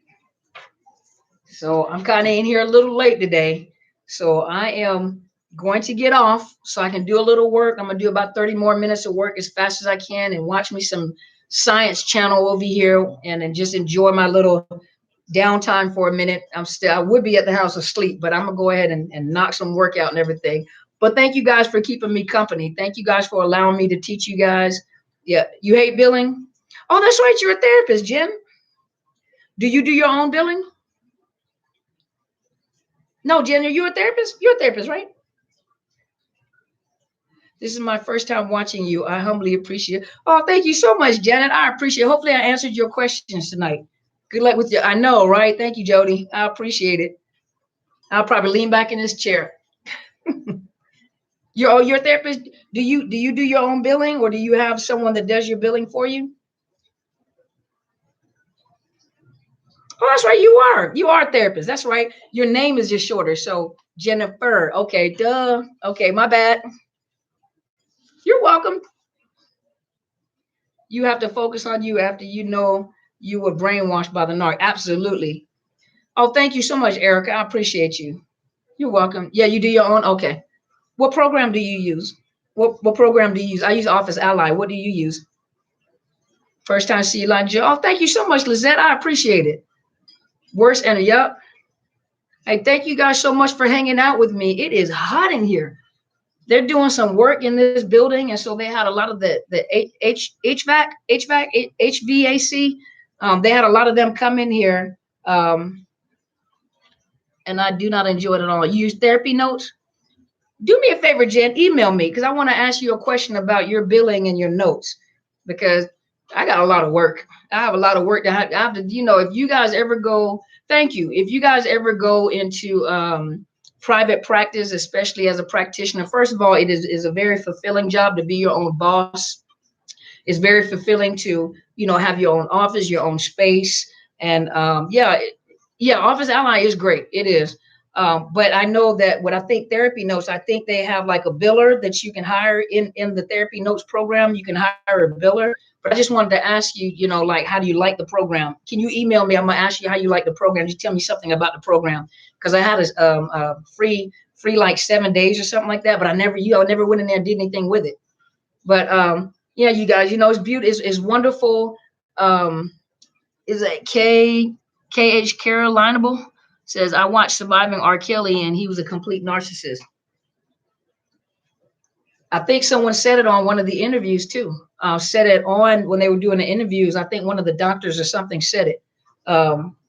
So I'm kind of in here a little late today. So I am going to get off so I can do a little work. I'm going to do about 30 more minutes of work as fast as I can and watch me some science channel over here and then just enjoy my little downtime for a minute. I would be at the house asleep, but I'm gonna go ahead and knock some work out and everything. But thank you guys for keeping me company. Thank you guys for allowing me to teach you guys. Yeah, you hate billing? Oh, that's right, you're a therapist, Jen. Do you do your own billing? No, Jen, are you a therapist? You're a therapist, right? This is my first time watching you. I humbly appreciate it. Oh, thank you so much, Janet. I appreciate it. Hopefully I answered your questions tonight. Good luck with you. I know, right? Thank you, Jody. I appreciate it. I'll probably lean back in this chair. You're a therapist. Do you do your own billing, or do you have someone that does your billing for you? Oh, that's right. You are a therapist. That's right. Your name is just shorter. So Jennifer. Okay, duh. Okay, my bad. You're welcome. You have to focus on you after you know you were brainwashed by the narc. Absolutely. Oh, thank you so much, Erica. I appreciate you. You're welcome. Yeah, you do your own. Okay. What program do you use? What program do you use? I use Office Ally. What do you use? First time see you, Elijah. Oh, thank you so much, Lizette. I appreciate it. Worst and yep. Hey, thank you guys so much for hanging out with me. It is hot in here. They're doing some work in this building, and so they had a lot of the HVAC. They had a lot of them come in here, and I do not enjoy it at all. You use therapy notes. Do me a favor, Jen. Email me because I want to ask you a question about your billing and your notes because I got a lot of work. I have a lot of work to have to, you know, if you guys ever go, thank you. If you guys ever go into private practice, especially as a practitioner, first of all, it is a very fulfilling job to be your own boss. It's very fulfilling to, you know, have your own office, your own space. And yeah, Office Ally is great. It is. But I know that what I think therapy notes, I think they have like a biller that you can hire in the therapy notes program. You can hire a biller. But I just wanted to ask you, you know, like, how do you like the program? Can you email me? I'm going to ask you how you like the program. Just tell me something about the program. Because I had a free like 7 days or something like that. But I never went in there and did anything with it. But yeah, you guys, you know, it's beautiful. It's wonderful. Is that KH Carolinable? Says, I watched Surviving R. Kelly and he was a complete narcissist. I think someone said it on one of the interviews too. Said it on when they were doing the interviews. I think one of the doctors or something said it,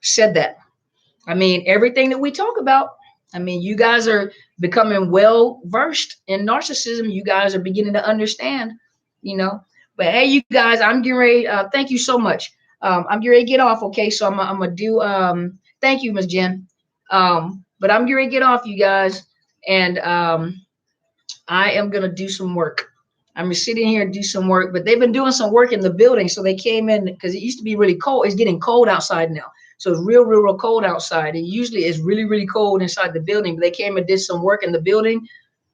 said that. I mean, everything that we talk about, I mean, you guys are becoming well versed in narcissism. You guys are beginning to understand, you know, but hey, you guys, I'm getting ready. Thank you so much. I'm getting ready to get off. Okay. So I'm going to do, thank you, Ms. Jen. But I'm getting ready to get off, you guys. And I am going to do some work. I'm going to sit in here and do some work, but they've been doing some work in the building. So they came in because it used to be really cold. It's getting cold outside now. So it's real cold outside. And usually it's really cold inside the building. But they came and did some work in the building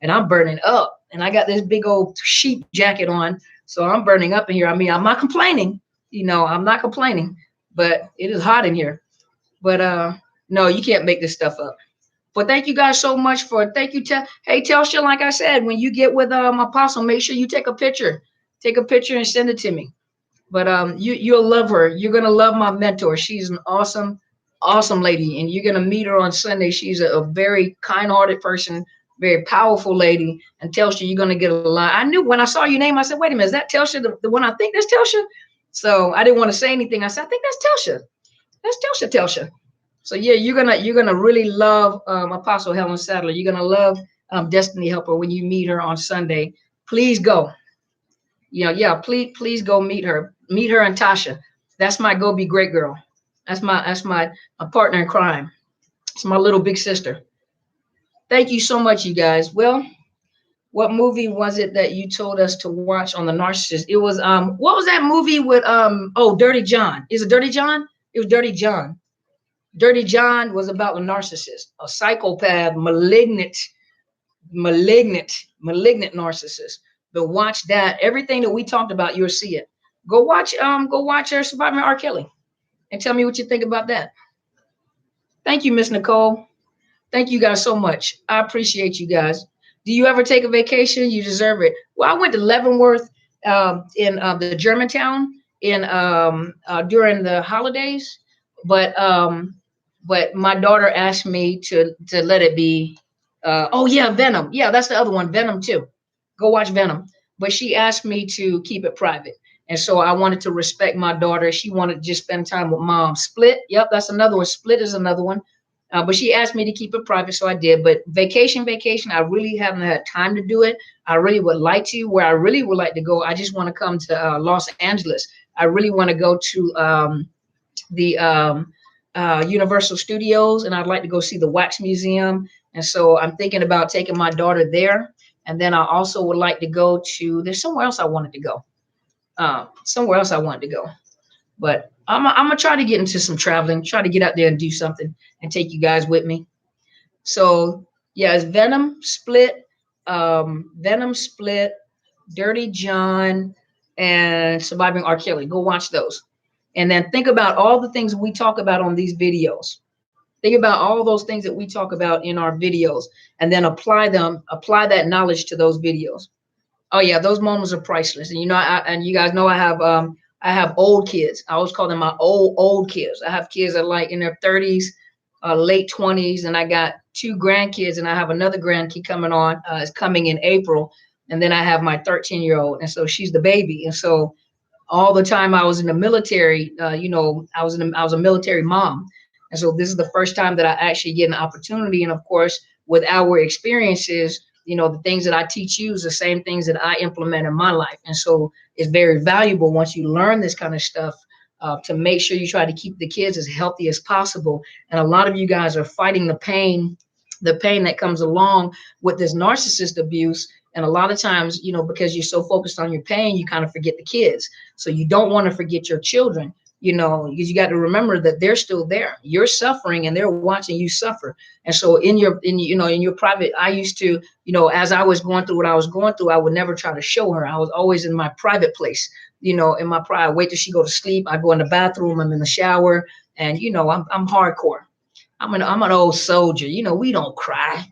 and I'm burning up. And I got this big old sheep jacket on. So I'm burning up in here. I mean, I'm not complaining. You know, I'm not complaining, but it is hot in here. But no, you can't make this stuff up. But thank you guys so much for, thank you. Hey, Telsha, like I said, when you get with Apostle, make sure you take a picture and send it to me. But you'll love her. You're going to love my mentor. She's an awesome lady. And you're going to meet her on Sunday. She's a very kind-hearted person, very powerful lady. And Telsha, you're going to get a lot. I knew when I saw your name, I said, wait a minute, is that Telsha, the one I think that's Telsha? So I didn't want to say anything. I said, I think that's Telsha. That's Telsha. So yeah, you're gonna really love Apostle Helen Sadler. You're gonna love Destiny Helper when you meet her on Sunday. Please go. Yeah, please go meet her. Meet her and Tasha. That's my go be great girl. That's my partner in crime. It's my little big sister. Thank you so much, you guys. Well, what movie was it that you told us to watch on the Narcissist? It was what was that movie with Dirty John? Is it Dirty John? It was Dirty John. Dirty John was about a narcissist, a psychopath, malignant narcissist. But watch that. Everything that we talked about, you'll see it. Go watch her Surviving R. Kelly and tell me what you think about that. Thank you, Miss Nicole. Thank you guys so much. I appreciate you guys. Do you ever take a vacation? You deserve it. Well, I went to Leavenworth in the Germantown during the holidays, but my daughter asked me to let it be. Oh yeah, Venom. Yeah, that's the other one, Venom too. Go watch Venom. But she asked me to keep it private. And so I wanted to respect my daughter. She wanted to just spend time with mom. Split. Yep, that's another one. Split is another one. But she asked me to keep it private, so I did. But vacation, I really haven't had time to do it. I really would like to. Where I really would like to go, I just want to come to Los Angeles. I really want to go to the Universal Studios, and I'd like to go see the Wax Museum. And so I'm thinking about taking my daughter there. And then I also would like to go to, there's somewhere else I wanted to go. But I'm gonna try to get into some traveling, try to get out there and do something and take you guys with me. So yeah, it's Venom, Split, Dirty John, and Surviving R. Kelly. Go watch those. And then think about all the things we talk about on these videos. Think about all those things that we talk about in our videos, and then apply that knowledge to those videos. Oh yeah, those moments are priceless. And and you guys know I have old kids. I always call them my old kids. I have kids that are like in their 30s, late 20s, and I got 2 grandkids, and I have another grandkid coming on. Is coming in April, and then I have my 13-year-old, and so she's the baby. And so all the time I was in the military, I was a military mom. And so this is the first time that I actually get an opportunity. And of course, with our experiences, the things that I teach you is the same things that I implement in my life. And so it's very valuable once you learn this kind of stuff, to make sure you try to keep the kids as healthy as possible. And a lot of you guys are fighting the pain that comes along with this narcissist abuse. And a lot of times, because you're so focused on your pain, you kind of forget the kids. So you don't want to forget your children, because you got to remember that they're still there. You're suffering and they're watching you suffer. And so in your private, I used to, as I was going through what I was going through, I would never try to show her. I was always in my private place, in my private, wait till she go to sleep. I go in the bathroom, I'm in the shower, and I'm hardcore. I'm an old soldier. We don't cry.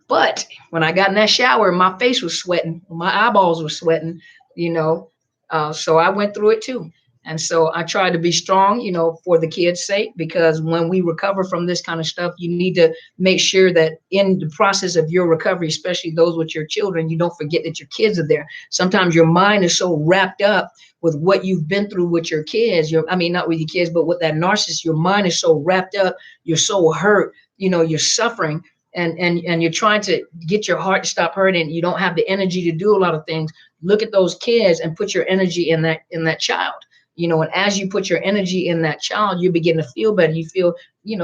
But when I got in that shower, my face was sweating, my eyeballs were sweating, so I went through it too. And so I tried to be strong, for the kids' sake, because when we recover from this kind of stuff, you need to make sure that in the process of your recovery, especially those with your children, you don't forget that your kids are there. Sometimes your mind is so wrapped up with what you've been through with your kids. Not with your kids, but with that narcissist, your mind is so wrapped up. You're so hurt, you're suffering. And you're trying to get your heart to stop hurting. You don't have the energy to do a lot of things. Look at those kids and put your energy in that child. And as you put your energy in that child, you begin to feel better. You feel,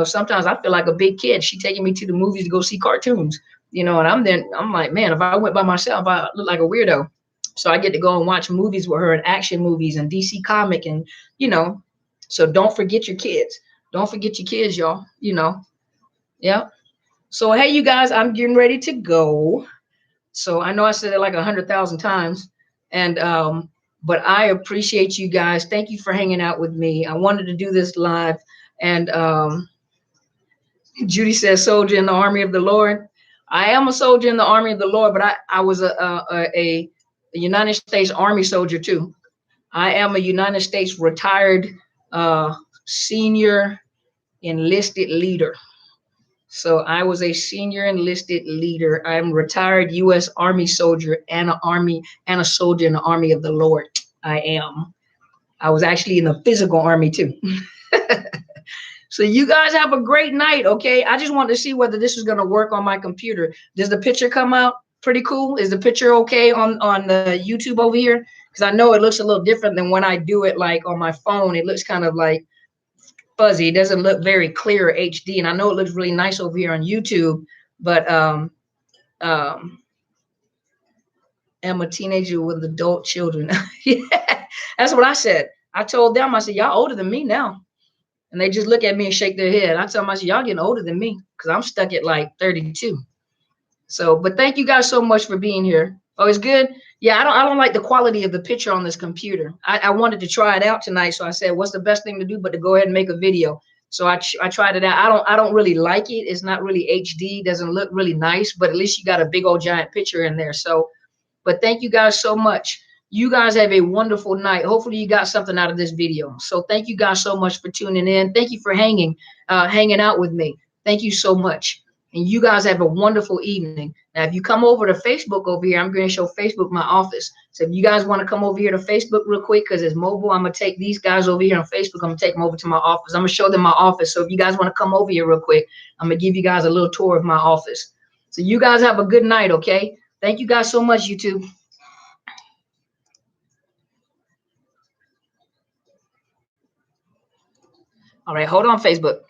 sometimes I feel like a big kid. She taking me to the movies to go see cartoons, and I'm like, man, if I went by myself, I look like a weirdo. So I get to go and watch movies with her, and action movies and DC comic, and so don't forget your kids. Don't forget your kids, y'all. Yeah. So, hey, you guys, I'm getting ready to go. So I know I said it like 100,000 times, but I appreciate you guys. Thank you for hanging out with me. I wanted to do this live, and Judy says, "Soldier in the army of the Lord." I am a soldier in the army of the Lord, but I was a United States Army soldier too. I am a United States retired senior enlisted leader. So I was a senior enlisted leader. I'm a retired U.S. Army soldier and a soldier in the army of the Lord. I am. I was actually in the physical army too. So you guys have a great night, okay? I just wanted to see whether this is going to work on my computer. Does the picture come out pretty cool? Is the picture okay on the YouTube over here? Because I know it looks a little different than when I do it like on my phone. It looks kind of like fuzzy. It doesn't look very clear HD, and I know it looks really nice over here on YouTube, but I'm a teenager with adult children. Yeah, that's what I said. I told them, I said, y'all older than me now. And they just look at me and shake their head. I tell them, I said, y'all getting older than me, because I'm stuck at like 32. So, but thank you guys so much for being here. Oh, it's good. Yeah, I don't like the quality of the picture on this computer. I wanted to try it out tonight, so I said, what's the best thing to do but to go ahead and make a video? So I tried it out. I don't really like it. It's not really HD. Doesn't look really nice, but at least you got a big old giant picture in there. So, but thank you guys so much. You guys have a wonderful night. Hopefully you got something out of this video. So thank you guys so much for tuning in. Thank you for hanging out with me. Thank you so much. And you guys have a wonderful evening. Now, if you come over to Facebook over here, I'm going to show Facebook my office. So if you guys want to come over here to Facebook real quick, because it's mobile, I'm going to take these guys over here on Facebook. I'm going to take them over to my office. I'm going to show them my office. So if you guys want to come over here real quick, I'm going to give you guys a little tour of my office. So you guys have a good night, okay? Thank you guys so much, YouTube. All right, hold on, Facebook.